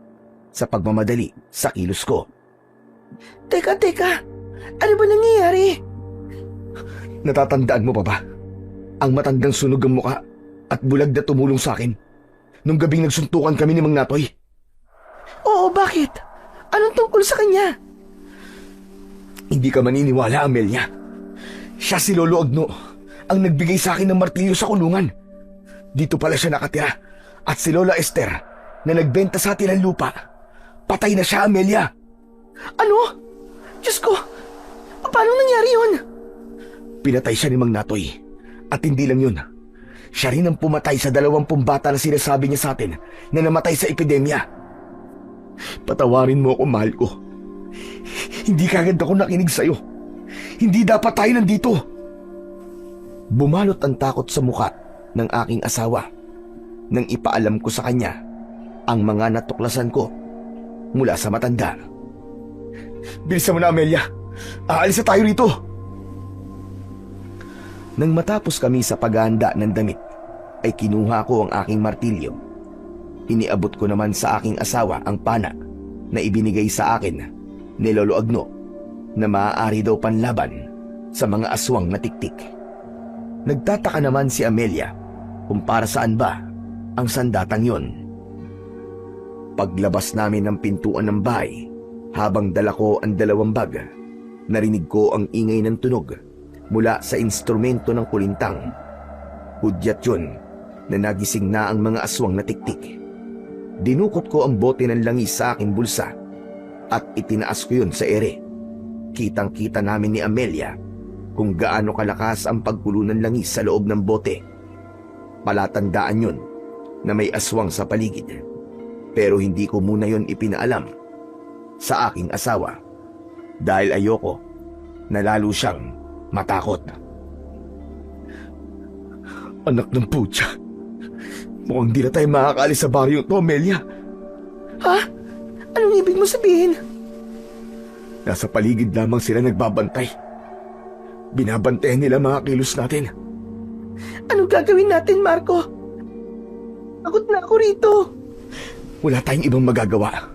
sa pagmamadali sa kilos ko. Teka. Ano ba nangyayari? Natatandaan mo pa ba? Ang matandang sunog ang muka at bulag na tumulong sa akin nung gabing nagsuntukan kami ni Mang Natoy. Oo, bakit? Anong tungkol sa kanya? Hindi ka maniniwala, Amelia. Siya si Lolo Agno ang nagbigay sa akin ng martilyo sa kulungan. Dito pala siya nakatira. At si Lola Esther na nagbenta sa atin ng lupa. Patay na siya, Amelia. Ano? Diyos ko, paano nangyari yun? Pinatay siya ni Mang Natoy. At hindi lang yun. Siya rin ang pumatay sa 20 bata na sinasabi niya sa atin na namatay sa epidemya. Patawarin mo ako, mahal ko. Hindi kagad ako nakinig sa'yo. Hindi dapat tayo nandito. Bumalot ang takot sa muka ng aking asawa nang ipaalam ko sa kanya ang mga natuklasan ko mula sa matanda. Bilisan mo na, Amelia. Aalis na tayo rito. Nang matapos kami sa paghahanda ng damit, ay kinuha ko ang aking martilyo. Iniabot ko naman sa aking asawa ang pana na ibinigay sa akin ni Lolo Agno na maaari daw panlaban sa mga aswang na tiktik. Nagtataka naman si Amelia kung para saan ba ang sandatang yon. Paglabas namin ng pintuan ng bahay, habang dala ko ang 2 bag, narinig ko ang ingay ng tunog mula sa instrumento ng kulintang. Hudyat yun na nagising na ang mga aswang na tiktik. Dinukot ko ang bote ng langis sa aking bulsa at itinaas ko yun sa ere. Kitang-kita namin ni Amelia kung gaano kalakas ang pagkulo ng langis sa loob ng bote. Palatandaan yun na may aswang sa paligid. Pero hindi ko muna yun ipinaalam sa aking asawa dahil ayoko na lalo siyang matakot. Anak ng putya. Mukhang di na tayo makakaalis sa baryo to, Amelia. Ha? Anong ibig mo sabihin? Nasa paligid lamang sila nagbabantay. Binabantayan nila mga kilos natin. Anong gagawin natin, Marco? Pagod na ako rito. Wala tayong ibang magagawa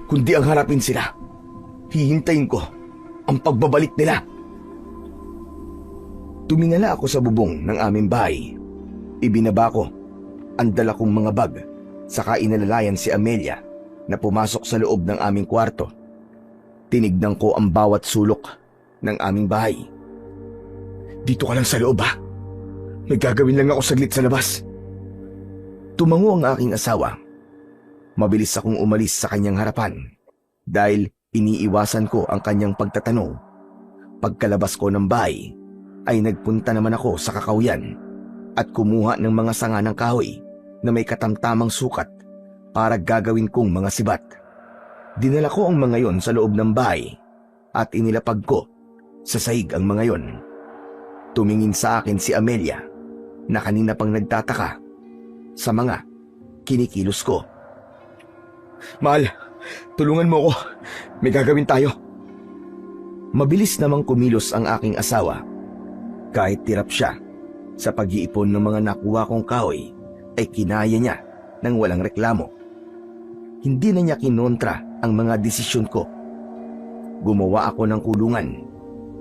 kundi ang harapin sila. Hihintayin ko ang pagbabalik nila. Tumingala ako sa bubong ng aming bahay. Ibinaba ko ang dala kong mga bag, saka inalalayan si Amelia na pumasok sa loob ng aming kwarto. Tinignan ko ang bawat sulok ng aming bahay. Dito ka lang sa loob ha? May gagawin lang ako saglit sa labas. Tumango ang aking asawa. Mabilis akong umalis sa kanyang harapan dahil iniiwasan ko ang kanyang pagtatanong. Pagkalabas ko ng bahay ay nagpunta naman ako sa kakawyan at kumuha ng mga sanga ng kahoy na may katamtamang sukat para gagawin kong mga sibat. Dinala ko ang mga yon sa loob ng bahay at inilapag ko sa sahig ang mga yon. Tumingin sa akin si Amelia na kanina pang nagtataka sa mga kinikilos ko. Mahal, tulungan mo ako. May gagawin tayo. Mabilis namang kumilos ang aking asawa. Kahit tirap siya sa pag-iipon ng mga nakuha kong kahoy, ay kinaya niya ng walang reklamo. Hindi na niya kinontra ang mga desisyon ko. Gumawa ako ng kulungan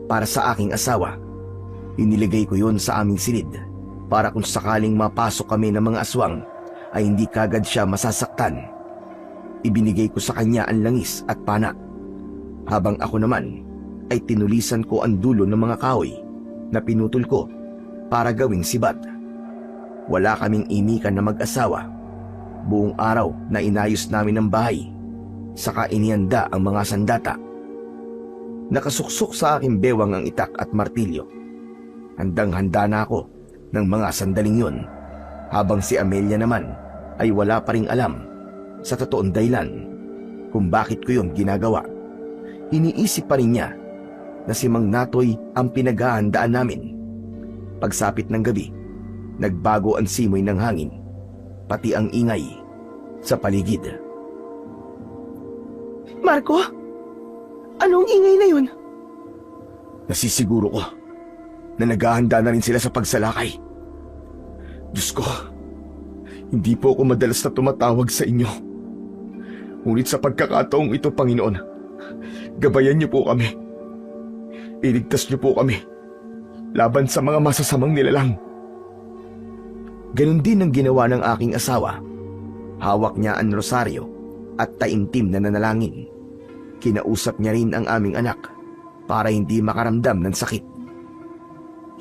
para sa aking asawa. Inilagay ko yon sa aming silid para kung sakaling mapasok kami ng mga aswang ay hindi kagad siya masasaktan. Ibinigay ko sa kanya ang langis at pana, habang ako naman ay tinulisan ko ang dulo ng mga kahoy na pinutol ko para gawing sibat. Wala kaming imikan na mag-asawa. Buong araw na inayos namin ang bahay, saka inihanda ang mga sandata. Nakasuksok sa aking bewang ang itak at martilyo. Handang-handa na ako ng mga sandaling yon, habang si Amelia naman ay wala pa ring alam sa totoong dahilan kung bakit ko yon ginagawa. Iniisip pa rin niya na si Mang Natoy ang pinaghahandaan namin. Pagsapit ng gabi, nagbago ang simoy ng hangin, pati ang ingay sa paligid. Marco? Anong ingay na yun? Nasisiguro ko na naghahanda na rin sila sa pagsalakay. Diyos ko, hindi po ako madalas na tumatawag sa inyo. Ngunit sa pagkakataong ito, Panginoon, gabayan niyo po kami. Iligtas niyo po kami laban sa mga masasamang nilalang. Ganon din ang ginawa ng aking asawa. Hawak niya ang rosaryo at taimtim na nanalangin. Kinausap niya rin ang aming anak para hindi makaramdam ng sakit.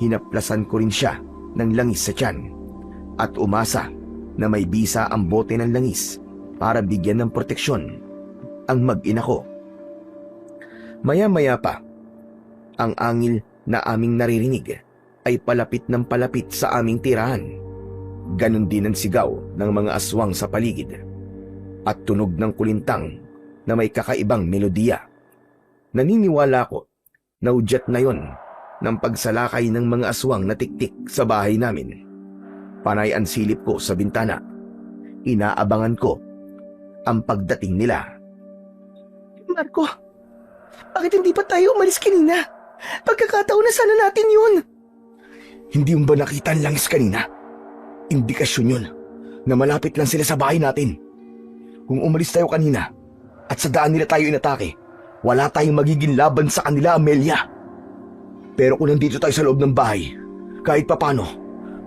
Hinaplasan ko rin siya ng langis sa tiyan at umasa na may bisa ang bote ng langis para bigyan ng proteksyon ang mag-ina ko. Maya-maya pa, ang angil na aming naririnig ay palapit ng palapit sa aming tirahan. Ganon din ang sigaw ng mga aswang sa paligid at tunog ng kulintang na may kakaibang melodiya. Naniniwala ko na udyat na yon ng pagsalakay ng mga aswang na tiktik sa bahay namin. Panay ang silip ko sa bintana. Inaabangan ko ang pagdating nila. Marco, bakit hindi pa tayo umalis kanina? Pagkakataon na sana natin yun. Hindi mo ba nakita ang langis kanina? Indikasyon yun na malapit lang sila sa bahay natin. Kung umalis tayo kanina at sa daan nila tayo inatake, wala tayong magiging laban sa kanila, Amelia. Pero kung nandito tayo sa loob ng bahay, kahit papano,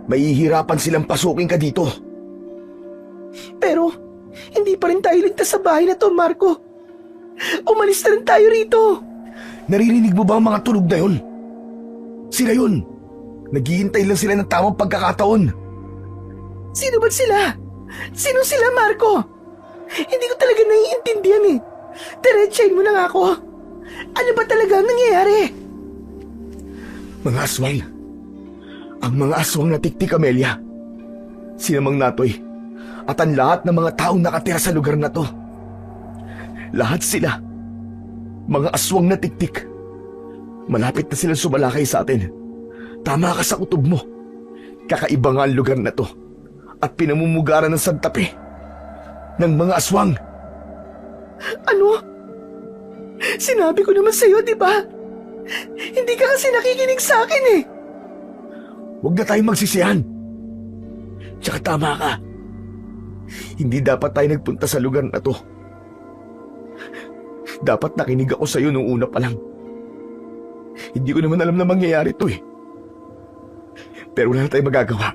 mahihirapan silang pasukin ka dito. Pero, hindi pa rin tayo ligtas sa bahay na to, Marco. Umalis na rin tayo rito. Naririnig mo ba ang mga tunog na yun? Sila yun. Naghihintay lang sila ng tamang pagkakataon. Sino ba sila? Sino sila, Marco? Hindi ko talaga naiintindihan eh. Diretsahin mo na nga ako. Ano ba talaga ang nangyayari? Mga aswang. Ang mga aswang na tiktik, Amelia. Sina Mang Natoy at ang lahat ng mga taong nakatira sa lugar na to. Lahat sila mga aswang na tiktik. Malapit na silang sumalakay sa atin. Tama ka sa kutob mo. Kakaiba nga ang lugar na to at pinamumugaran ng santapi ng mga aswang. Ano? Sinabi ko naman sa'yo, di ba? Hindi ka kasi nakikinig sa akin eh. Huwag na tayong magsisihan. Tsaka tama ka. Hindi dapat tayo nagpunta sa lugar na to. Dapat nakinig ako sa'yo nung una pa lang. Hindi ko naman alam na mangyayari to eh. Pero wala na tayong magagawa.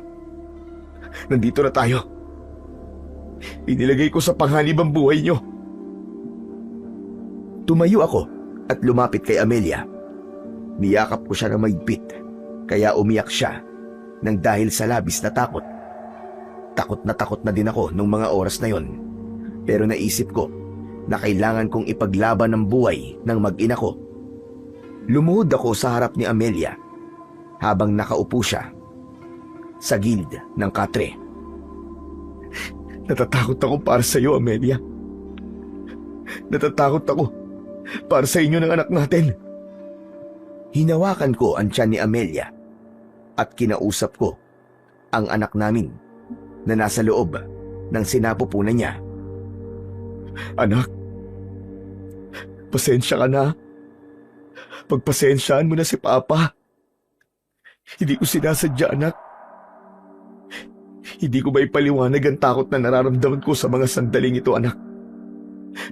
Nandito na tayo. Inilagay ko sa panganib ang buhay niyo. Tumayo ako at lumapit kay Amelia. Niyakap ko siya ng mahigpit, kaya umiyak siya nang dahil sa labis na takot. Takot na din ako nung mga oras na yon. Pero naisip ko na kailangan kong ipaglaban ang buhay ng mag-ina ko. Lumuhod ako sa harap ni Amelia habang nakaupo siya sa gilid ng katre. Natatakot ako para sa iyo, Amelia. Natatakot ako para sa inyo ng anak natin. Hinawakan ko ang tiyan ni Amelia at kinausap ko ang anak namin na nasa loob ng sinapupunan niya. Anak, pasensya ka na. Pagpasensyaan mo na si Papa. Hindi ko sinasadya, anak. Hindi ko ba ipaliwanag ang takot na nararamdaman ko sa mga sandaling ito, anak?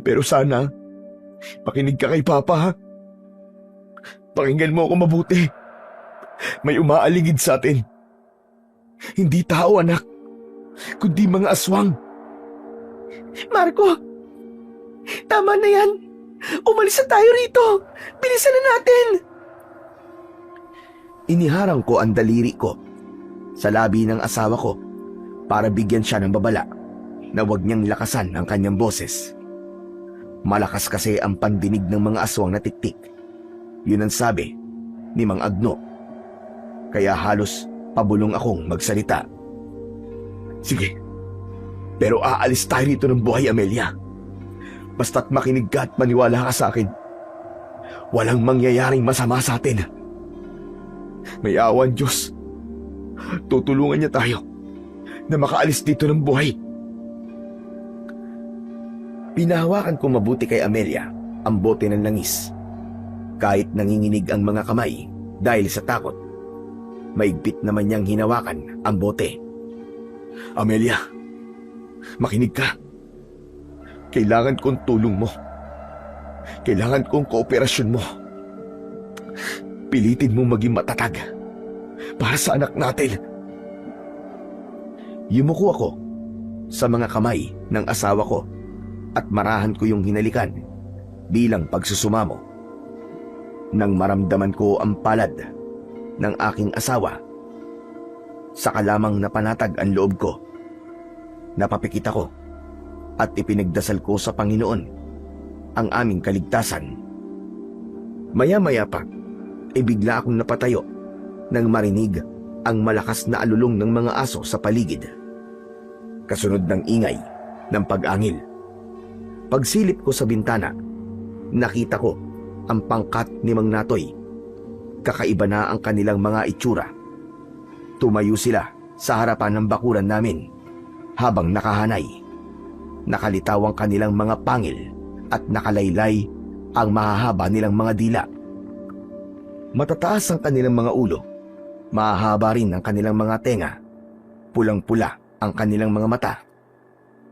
Pero sana, makinig ka kay Papa, ha? Pakinggan mo ako mabuti. May umaaligid sa atin. Hindi tao, anak, kundi mga aswang. Marco, tama na yan. Umalis na tayo rito. Bilisan na natin. Iniharang ko ang daliri ko sa labi ng asawa ko para bigyan siya ng babala na huwag niyang lakasan ang kanyang boses. Malakas kasi ang pandinig ng mga aswang na tiktik. Yun ang sabi ni Mang Agno. Kaya halos pabulong akong magsalita. Sige, pero aalis tayo rito ng buhay, Amelia. Basta't makinig ka at maniwala ka sa akin. Walang mangyayaring masama sa atin. May awan, Diyos. Tutulungan niya tayo na makaalis dito ng buhay. Pinahawakan ko mabuti kay Amelia ang bote ng langis. Kahit nanginginig ang mga kamay dahil sa takot, maigpit naman niyang hinawakan ang bote. Amelia, makinig ka. Kailangan kong tulong mo. Kailangan kong kooperasyon mo. Pilitin mo maging matatag para sa anak natin. Yumuko ako sa mga kamay ng asawa ko at marahan ko yung hinalikan bilang pagsusumamo. Nang maramdaman ko ang palad ng aking asawa, saka lamang napanatag ang loob ko. Napapikit ako at ipinagdasal ko sa Panginoon ang aming kaligtasan. Maya-maya pa, bigla akong napatayo nang marinig ang malakas na alulong ng mga aso sa paligid. Kasunod ng ingay ng pag-angil. Pagsilip ko sa bintana, nakita ko ang pangkat ni Mang Natoy. Kakaiba na ang kanilang mga itsura. Tumayo sila sa harapan ng bakuran namin habang nakahanay. Nakalitaw ang kanilang mga pangil at nakalaylay ang mahahaba nilang mga dila. Matataas ang kanilang mga ulo, mahahaba rin ang kanilang mga tenga, pulang-pula ang kanilang mga mata.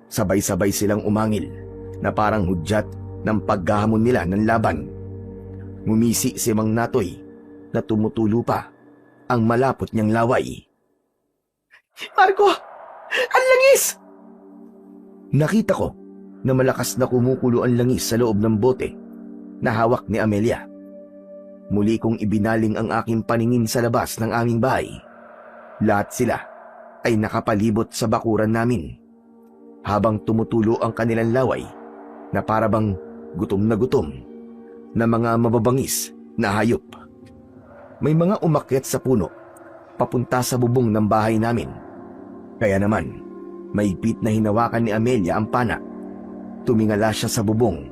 Sabay-sabay silang umangil na parang hudyat ng paghahamon nila ng laban. Ngumisi si Mang Natoy na tumutulo pa ang malapot niyang laway. Marco, ang langis! Nakita ko na malakas na kumukulo ang langis sa loob ng bote na hawak ni Amelia. Muli kong ibinaling ang aking paningin sa labas ng aming bahay. Lahat sila ay nakapalibot sa bakuran namin habang tumutulo ang kanilang laway na parabang gutom na mga mababangis na hayop. May mga umakyat sa puno papunta sa bubong ng bahay namin. Kaya naman, maigpit na hinawakan ni Amelia ang pana. Tumingala siya sa bubong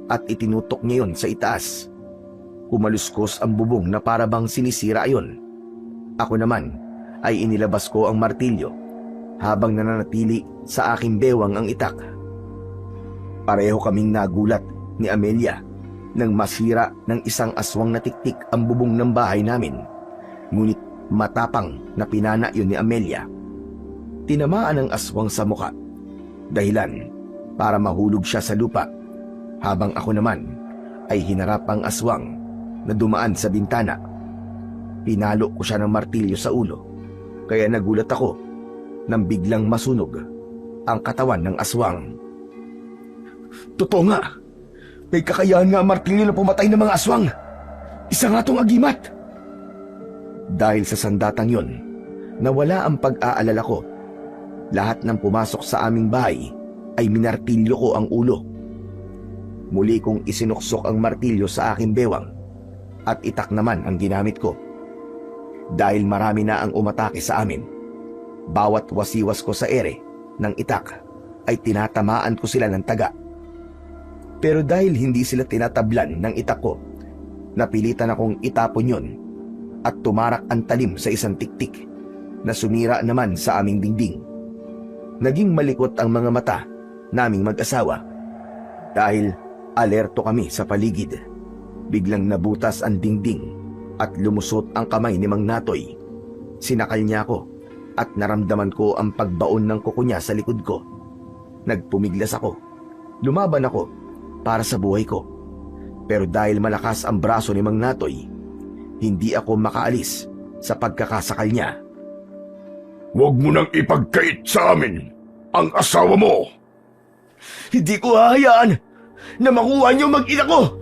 at itinutok niya yon sa itaas. Kumaluskos ang bubong na parabang sinisira ayon. Ako naman ay inilabas ko ang martilyo habang nananatili sa aking bewang ang itak. Pareho kaming nagulat ni Amelia nang masira ng isang aswang na tiktik ang bubong ng bahay namin. Ngunit matapang na pinana yun ni Amelia. Tinamaan ang aswang sa muka, dahilan para mahulog siya sa lupa, habang ako naman ay hinarap ang aswang na dumaan sa bintana. Pinalo ko siya ng martilyo sa ulo kaya nagulat ako nang biglang masunog ang katawan ng aswang. Totoo nga. May kakayahan nga ang martilyo na pumatay ng mga aswang. Isa nga tong agimat. Dahil sa sandatang yon, nawala ang pag-aalala ko. Lahat ng pumasok sa aming bahay ay minartilyo ko ang ulo. Muli kong isinuksok ang martilyo sa aking bewang at itak naman ang ginamit ko. Dahil marami na ang umatake sa amin, bawat wasiwas ko sa ere ng itak ay tinatamaan ko sila ng taga. Pero dahil hindi sila tinatablan ng itak ko, napilitan akong itapon yon at tumarak ang talim sa isang tiktik na sumira naman sa aming dingding. Naging malikot ang mga mata naming mag-asawa dahil alerto kami sa paligid. Biglang nabutas ang dingding at lumusot ang kamay ni Mang Natoy. Sinakal niya ako at naramdaman ko ang pagbaon ng kuko niya sa likod ko. Nagpumiglas ako. Lumaban ako para sa buhay ko. Pero dahil malakas ang braso ni Mang Natoy, hindi ako makaalis sa pagkakasakal niya. Huwag mo nang ipagkait sa amin ang asawa mo. Hindi ko hahayaan na makuha niyo mag-ina ko.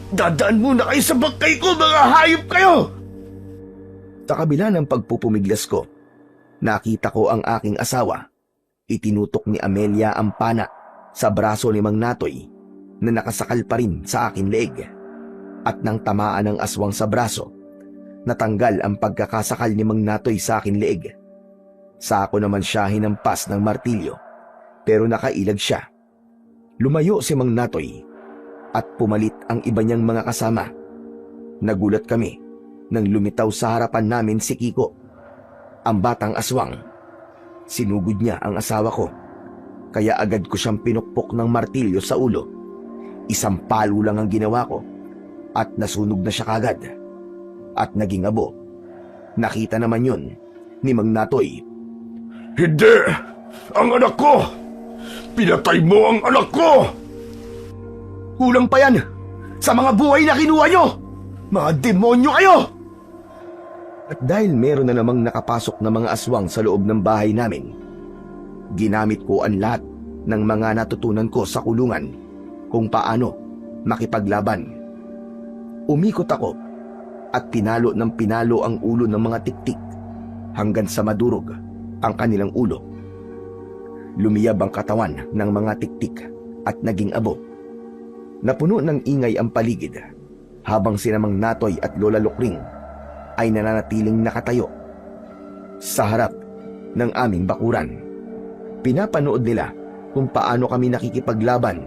Dadaan muna kayo sa bangkay ko, mga hayop kayo! Sa kabila ng pagpupumiglas ko, nakita ko ang aking asawa. Itinutok ni Amelia ang pana sa braso ni Mang Natoy na nakasakal pa rin sa aking leeg. At nang tamaan ng aswang sa braso, natanggal ang pagkakasakal ni Mang Natoy sa aking leeg. Sako naman siya hinampas ng martilyo, pero nakailag siya. Lumayo si Mang Natoy at pumalit ang iba niyang mga kasama. Nagulat kami nang lumitaw sa harapan namin si Kiko, ang batang aswang. Sinugod niya ang asawa ko, kaya agad ko siyang pinukpok ng martilyo sa ulo. Isang palo lang ang ginawa ko at nasunog na siya kagad. At naging abo. Nakita naman yun ni Mang Natoy. Hindi! Ang anak ko! Pinatay mo ang anak ko! Kulang pa yan sa mga buhay na kinuha nyo! Mga demonyo kayo! At dahil meron na namang nakapasok na mga aswang sa loob ng bahay namin, ginamit ko ang lahat ng mga natutunan ko sa kulungan kung paano makipaglaban. Umikot ako at pinalo ng pinalo ang ulo ng mga tiktik hanggang sa madurog ang kanilang ulo. Lumiyab ang katawan ng mga tiktik at naging abo. Napuno ng ingay ang paligid habang sina Mang Natoy at Lola Lukring ay nananatiling nakatayo sa harap ng aming bakuran. Pinapanood nila kung paano kami nakikipaglaban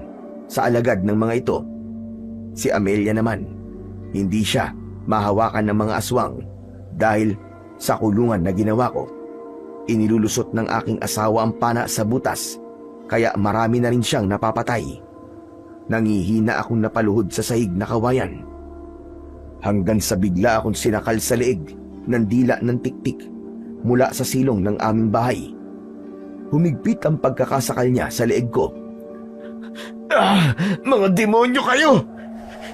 sa alagad ng mga ito. Si Amelia naman, hindi siya mahawakan ng mga aswang dahil sa kulungan na ginawa ko. Inilulusot ng aking asawa ang pana sa butas, kaya marami na rin siyang napapatay. Nangihina akong napaluhod sa sahig na kawayan. Hanggang sa bigla akong sinakal sa leeg ng dila ng tiktik mula sa silong ng aming bahay. Humigpit ang pagkakasakal niya sa leeg ko. Mga demonyo kayo!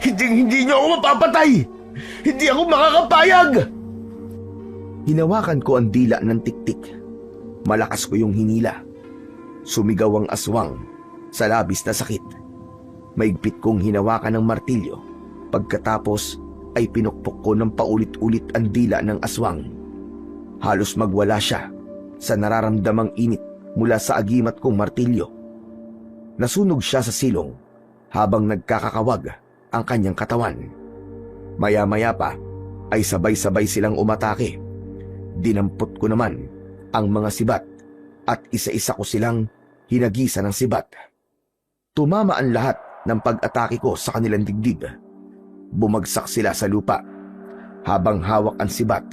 Hindi niyo ako mapapatay! Hindi ako makakapayag! Hinawakan ko ang dila ng tiktik. Malakas ko yung hinila. Sumigaw ang aswang sa labis na sakit. Maigpit kong hinawakan ng martilyo. Pagkatapos ay pinukpok ko ng paulit-ulit ang dila ng aswang. Halos magwala siya sa nararamdamang init mula sa agimat kong martilyo. Nasunog siya sa silong habang nagkakakawag ang kanyang katawan. Maya-maya pa ay sabay-sabay silang umatake. Dinampot ko naman ang mga sibat at isa-isa ko silang hinagisa ng sibat. Tumama ang lahat ng pag-atake ko sa kanilang dibdib. Bumagsak sila sa lupa. Habang hawak ang sibat,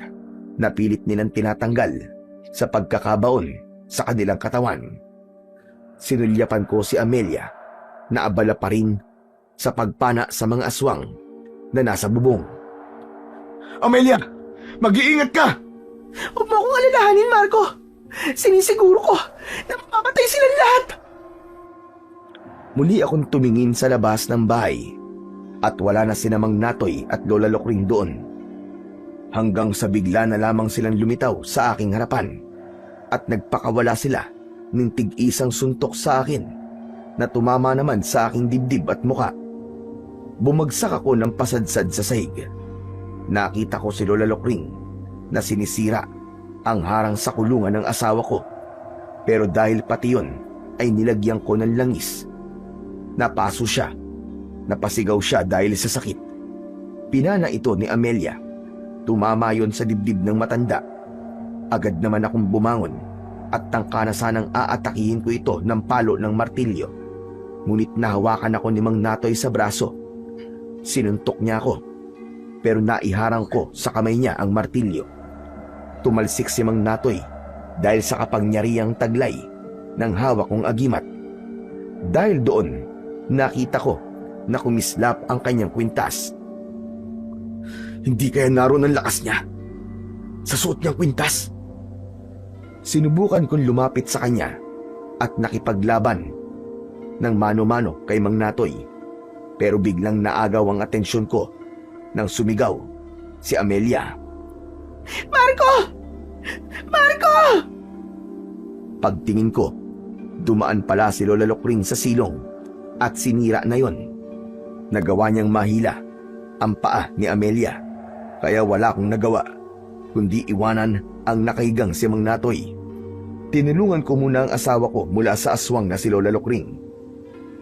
napilit nilang tinatanggal sa pagkakabaon sa kanilang katawan. Sinulyapan ko si Amelia na abala pa rin sa pagpana sa mga aswang na nasa bubong. Amelia, mag-iingat ka! Huwag mo akong alalahanin, Marco. Sinisiguro ko na mamamatay silang lahat. Muli akong tumingin sa labas ng bahay at wala na sina Mang Natoy at Lola Lukring doon. hanggang sa bigla na lamang silang lumitaw sa aking harapan at nagpakawala sila ng tig-isang suntok sa akin na tumama naman sa aking dibdib at muka. Bumagsak ako ng pasadsad sa sahig. Nakita ko si Lola Lokring na sinisira ang harang sa kulungan ng asawa ko, pero dahil pati yun ay nilagyan ko ng langis. Napaso siya. Napasigaw siya dahil sa sakit. Pinana ito ni Amelia. Tumama yon sa dibdib ng matanda. Agad naman akong bumangon at tangka na sanang aatakihin ko ito ng palo ng martilyo. Ngunit nahawakan ako ni Mang Natoy sa braso. Sinuntok niya ako, pero naiharang ko sa kamay niya ang martilyo. Tumalsik si Mang Natoy dahil sa kapangyarihang taglay ng hawak kong agimat. Dahil doon, nakita ko na kumislap ang kanyang kwintas. Hindi kaya naroon ang lakas niya sa suot niyang kwintas? Sinubukan kong lumapit sa kanya at nakipaglaban ng mano-mano kay Mang Natoy, pero biglang naagaw ang atensyon ko nang sumigaw si Amelia. Marco! Marco! Pagtingin ko, dumaan pala si Lola Lokring sa silong at sinira na yon. Nagawa niyang mahila ang paa ni Amelia, kaya wala akong nagawa kundi iwanan ang nakahigang si Mang Natoy. Tinulungan ko muna ang asawa ko mula sa aswang na si Lola Lokring.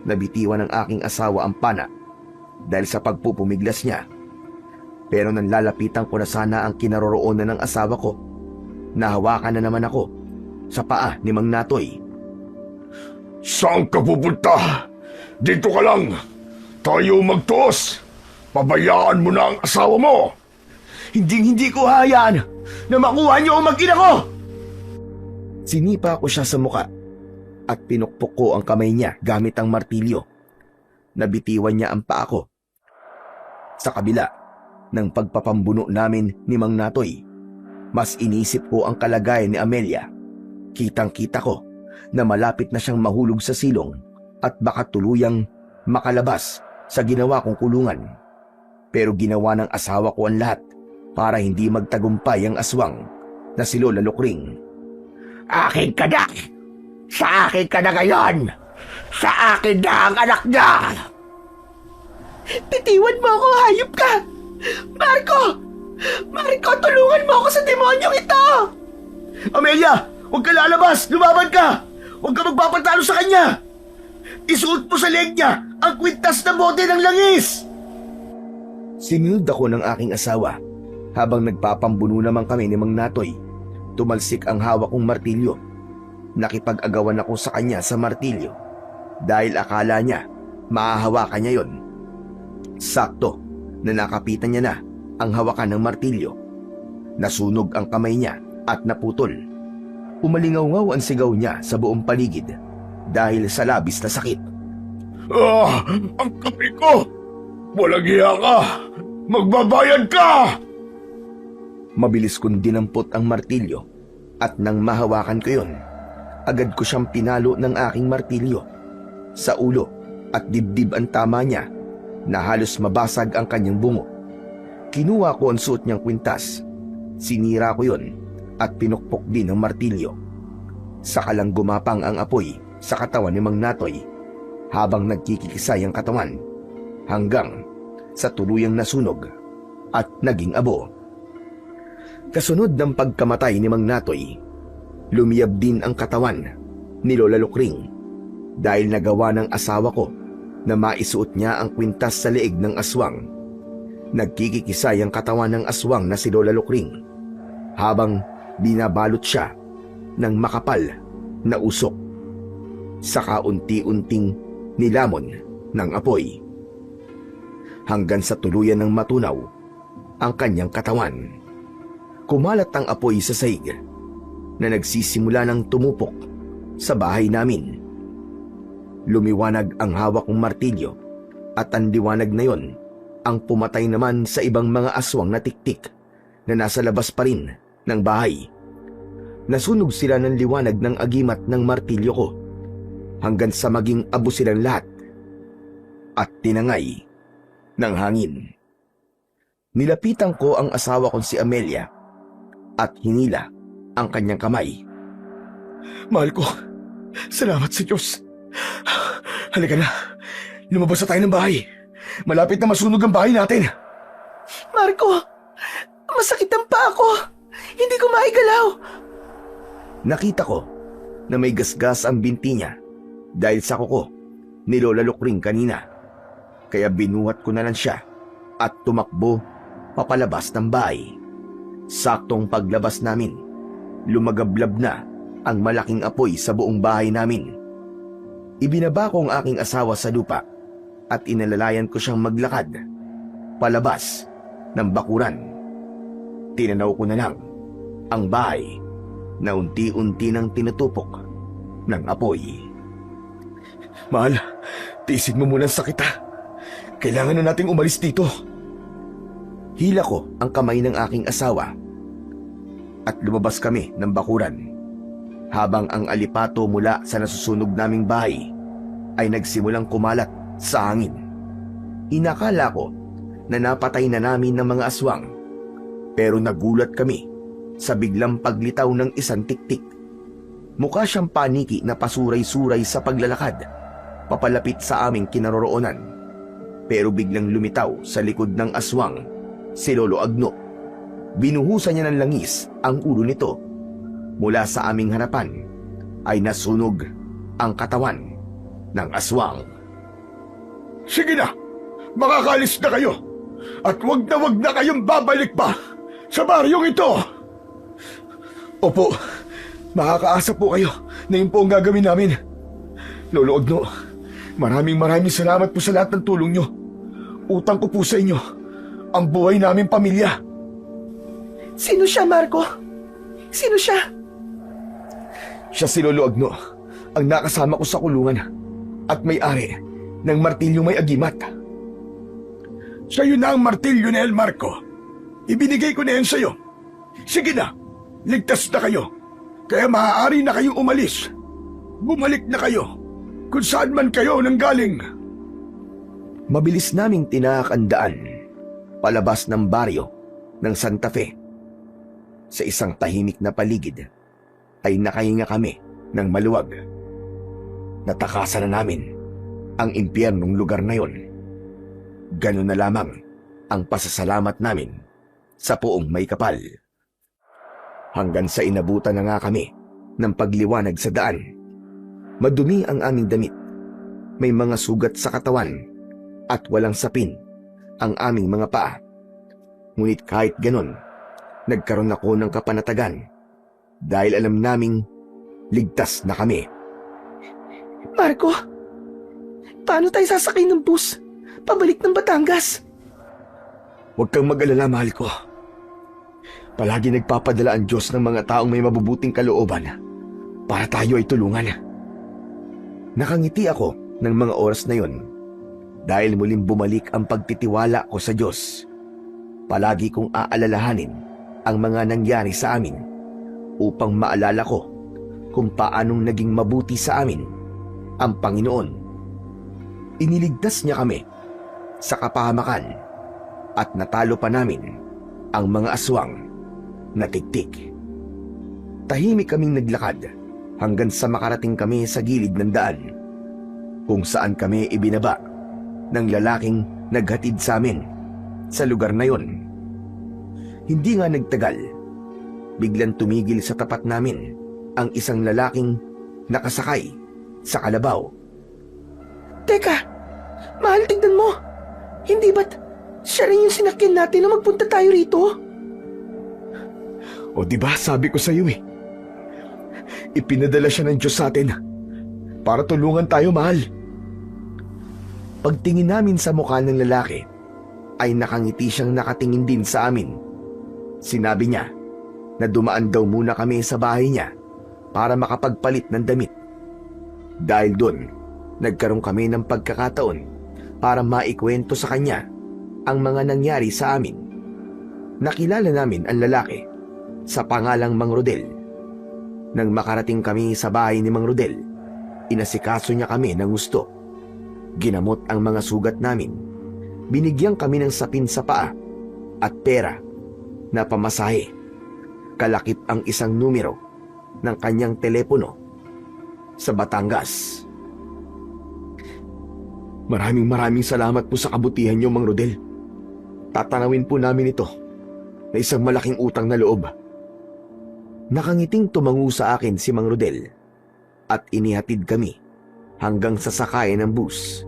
Nabitiwan ng aking asawa ang pana dahil sa pagpupumiglas niya. Pero nang lalapitan ko na sana ang kinaroroonan ng asawa ko, nahawakan na naman ako sa paa ni Mang Natoy. Saan ka pupunta? Dito ka lang. Tayo magtuos. Pabayaan mo na ang asawa mo. Hindi ko hayaan na makuha niyo ang mag-ina ko! Sinipa ko siya sa muka at pinukpok ko ang kamay niya gamit ang martilyo. Nabitiwan niya ang paa ko. Sa kabila ng pagpapambuno namin ni Mang Natoy, mas inisip ko ang kalagayan ni Amelia. Kitang-kita ko na malapit na siyang mahulog sa silong at baka tuluyang makalabas sa ginawa kong kulungan. Pero ginawa ng asawa ko ang lahat para hindi magtagumpay ang aswang na si Lola Lokring. Akin ka na! Sa akin ka na ngayon! Sa akin na ang anak niya! Bitiwan mo ako, hayop ka! Marco! Marco, tulungan mo ako sa demonyong ito! Amelia! Huwag ka lalabas! Lumaban ka! Huwag ka magpapatalo sa kanya! Isuot mo sa leg niya ang kwintas na bote ng langis! Sinunod ako ng aking asawa habang nagpapambuno naman kami ni Mang Natoy. Tumalsik ang hawak kong martilyo. Nakipag-agawan ako sa kanya sa martilyo dahil akala niya mahahawakan niya yon. Sakto na nakapitan niya na ang hawakan ng martilyo. Nasunog ang kamay niya at naputol. Umalingaw-ngaw ang sigaw niya sa buong paligid dahil sa labis na sakit. Ang kamay ko! Walang hiya ka! Magbabayad ka! Mabilis kong dinampot ang martilyo at nang mahawakan ko yon, agad ko siyang pinalo ng aking martilyo. Sa ulo at dibdib ang tama niya na halos mabasag ang kanyang bungo. Kinuha ko ang suot niyang kwintas. Sinira ko yon at pinukpok din ang martilyo. Saka lang gumapang ang apoy sa katawan ni Mang Natoy habang nagkikikisay ang katawan hanggang sa tuluyang nasunog at naging abo. Kasunod ng pagkamatay ni Mang Natoy, lumiyab din ang katawan ni Lola Lokring dahil nagawa ng asawa ko na maisuot niya ang kwintas sa leeg ng aswang. Nagkikikisay ang katawan ng aswang na si Lola Lokring habang binabalot siya ng makapal na usok. Saka unti-unting nilamon ng apoy hanggang sa tuluyan ng matunaw ang kanyang katawan. Kumalat ang apoy sa sahig na nagsisimula ng tumupok sa bahay namin. Lumiwanag ang hawak kong martilyo at ang liwanag na yon ang pumatay naman sa ibang mga aswang na tiktik na nasa labas pa rin ng bahay. Nasunog sila ng liwanag ng agimat ng martilyo ko hanggang sa maging abo silang lahat at tinangay ng hangin. Nilapitan ko ang asawa kong si Amelia at hinila ang kanyang kamay. Mahal ko, salamat sa Diyos. Halika na, lumabas na tayo ng bahay. Malapit na masunog ang bahay natin. Marco, masakit ang paa ko. Hindi ko maigalaw. Nakita ko na may gasgas ang binti niya dahil sa kuko ni Lola Lukring kanina. Kaya binuhat ko na lang siya at tumakbo papalabas ng bahay. Saktong paglabas namin, lumagablab na ang malaking apoy sa buong bahay namin. Ibinaba ko ang aking asawa sa lupa at inalalayan ko siyang maglakad palabas ng bakuran. Tinanaw ko na lang ang bahay na unti-unti nang tinutupok ng apoy. Mahal, tiisin mo muna ang sakit ha. Kailangan na nating umalis dito. Hila ko ang kamay ng aking asawa at lumabas kami ng bakuran habang ang alipato mula sa nasusunog naming bahay ay nagsimulang kumalat sa hangin. Inakala ko na napatay na namin ng mga aswang pero nagulat kami sa biglang paglitaw ng isang tiktik. Mukha siyang paniki na pasuray-suray sa paglalakad papalapit sa aming kinaroroonan pero biglang lumitaw sa likod ng aswang si Lolo Agno. Binuhusan niya ng langis ang ulo nito. Mula sa aming harapan ay nasunog ang katawan ng aswang. Sige na, makakalis na kayo. At wag na kayong babalik pa sa baryong ito. Opo, makakaasa po kayo na yun po ang gagawin namin. Lolo Agno, maraming salamat po sa lahat ng tulong nyo. Utang ko po sa inyo ang buhay namin pamilya. Sino siya, Marco? Sino siya? Siya si Lolo Agno, ang nakasama ko sa kulungan at may-ari ng martilyo may agimat. Sa'yo na ang martilyo ni El Marco. Ibinigay ko na yan sa'yo. Sige na, ligtas na kayo. Kaya maaari na kayong umalis. Bumalik na kayo kung saan man kayo nanggaling. Mabilis naming tinaak ang daan palabas ng baryo ng Santa Fe. Sa isang tahimik na paligid ay nakahinga kami ng maluwag. Natakasan na namin ang impyernong lugar na yon. Ganun na lamang ang pasasalamat namin sa Poong May Kapal. Hanggang sa inabutan na nga kami ng pagliwanag sa daan. Madumi ang aming damit. May mga sugat sa katawan at walang sapin ang aming mga paa. Ngunit kahit ganon, nagkaroon ako ng kapanatagan dahil alam naming ligtas na kami. Marco, paano tayo sasakay ng bus pabalik ng Batangas? Huwag kang mag-alala, mahal ko. Palagi nagpapadala ang Diyos ng mga taong may mabubuting kalooban para tayo ay tulungan. Nakangiti ako ng mga oras na yon dahil muling bumalik ang pagtitiwala ko sa Diyos. Palagi kong aalalahanin ang mga nangyari sa amin upang maalala ko kung paanong naging mabuti sa amin ang Panginoon. Iniligtas niya kami sa kapahamakan at natalo pa namin ang mga aswang na tiktik. Tahimik kaming naglakad hanggang sa makarating kami sa gilid ng daan kung saan kami ibinaba ng lalaking naghatid sa amin sa lugar na yon. Hindi nga nagtagal, biglang tumigil sa tapat namin ang isang lalaking nakasakay sa kalabaw. Teka, mahal, tignan mo. Hindi ba't siya rin yung sinakyan natin na magpunta tayo rito? O diba sabi ko sa iyo ipinadala siya ng Diyos sa atin para tulungan tayo, mahal. Pagtingin namin sa mukha ng lalaki, ay nakangiti siyang nakatingin din sa amin. Sinabi niya na dumaan daw muna kami sa bahay niya para makapagpalit ng damit. Dahil doon, nagkaroon kami ng pagkakataon para maikwento sa kanya ang mga nangyari sa amin. Nakilala namin ang lalaki sa pangalang Mang Rodel. Nang makarating kami sa bahay ni Mang Rodel, inasikaso niya kami ng gusto. Ginamot ang mga sugat namin. Binigyan kami ng sapin sa paa at pera na pamasahe, kalakip ang isang numero ng kanyang telepono sa Batangas. Maraming salamat po sa kabutihan niyo, Mang Rodel. Tatanawin po namin ito na isang malaking utang na loob. Nakangiting tumango sa akin si Mang Rodel at inihatid kami hanggang sa sakayan ng bus.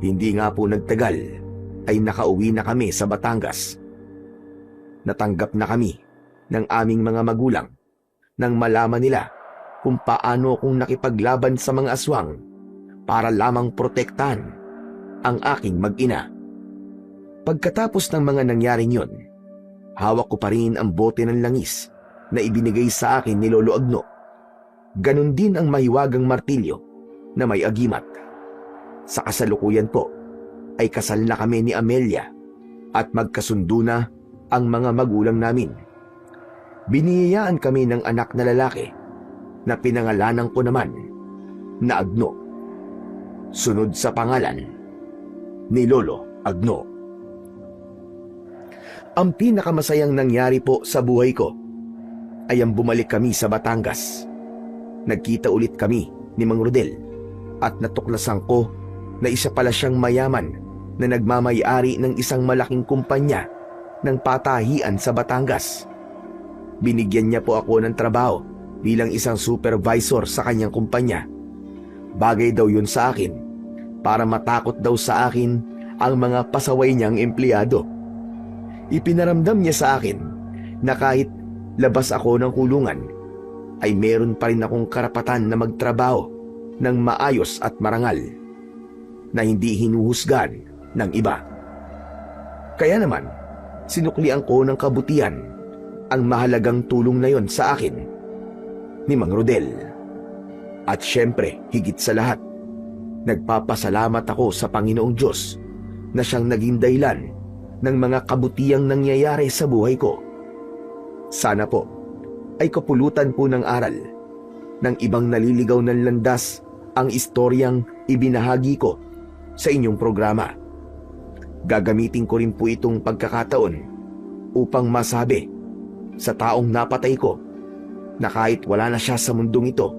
Hindi nga po nagtagal ay nakauwi na kami sa Batangas. Natanggap na kami ng aming mga magulang nang malaman nila kung paano akong nakipaglaban sa mga aswang para lamang protektahan ang aking mag-ina. Pagkatapos ng mga nangyaring yon, hawak ko pa rin ang bote ng langis na ibinigay sa akin ni Lolo Agno. Ganon din ang mahiwagang martilyo na may agimat. Sa kasalukuyan po ay kasal na kami ni Amelia at magkasundo na ang mga magulang namin. Biniyayaan kami ng anak na lalaki na pinangalanan ko naman na Agno, sunod sa pangalan ni Lolo Agno. Ang pinakamasayang nangyari po sa buhay ko ay ang bumalik kami sa Batangas. Nagkita ulit kami ni Mang Rodel at natuklasan ko na isa pala siyang mayaman na nagmamay-ari ng isang malaking kumpanya ng patahian sa Batangas. Binigyan niya po ako ng trabaho bilang isang supervisor sa kanyang kumpanya. Bagay daw yun sa akin para matakot daw sa akin ang mga pasaway niyang empleyado. Ipinaramdam niya sa akin na kahit labas ako ng kulungan ay meron pa rin akong karapatan na magtrabaho ng maayos at marangal na hindi hinuhusgan ng iba. Kaya naman, sinuklian ko ng kabutihan ang mahalagang tulong na yon sa akin ni Mang Rodel. At syempre, higit sa lahat, nagpapasalamat ako sa Panginoong Diyos na siyang naging dahilan ng mga kabutihang nangyayari sa buhay ko. Sana po ay kapulutan po ng aral ng ibang naliligaw ng landas ang istoryang ibinahagi ko sa inyong programa. Gagamitin ko rin po itong pagkakataon upang masabi sa taong napatay ko na kahit wala na siya sa mundong ito,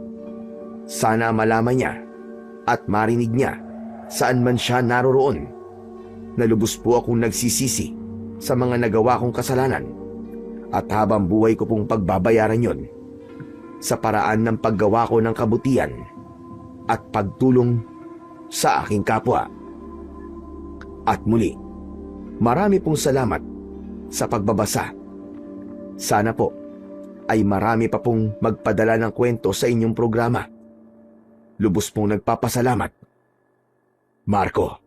sana malaman niya at marinig niya saan man siya naroroon na lubos po akong nagsisisi sa mga nagawa kong kasalanan at habang buhay ko pong pagbabayaran yon sa paraan ng paggawa ko ng kabutihan at pagtulong sa aking kapwa. At muli, marami pong salamat sa pagbabasa. Sana po ay marami pa pong magpadala ng kwento sa inyong programa. Lubos pong nagpapasalamat, Marco.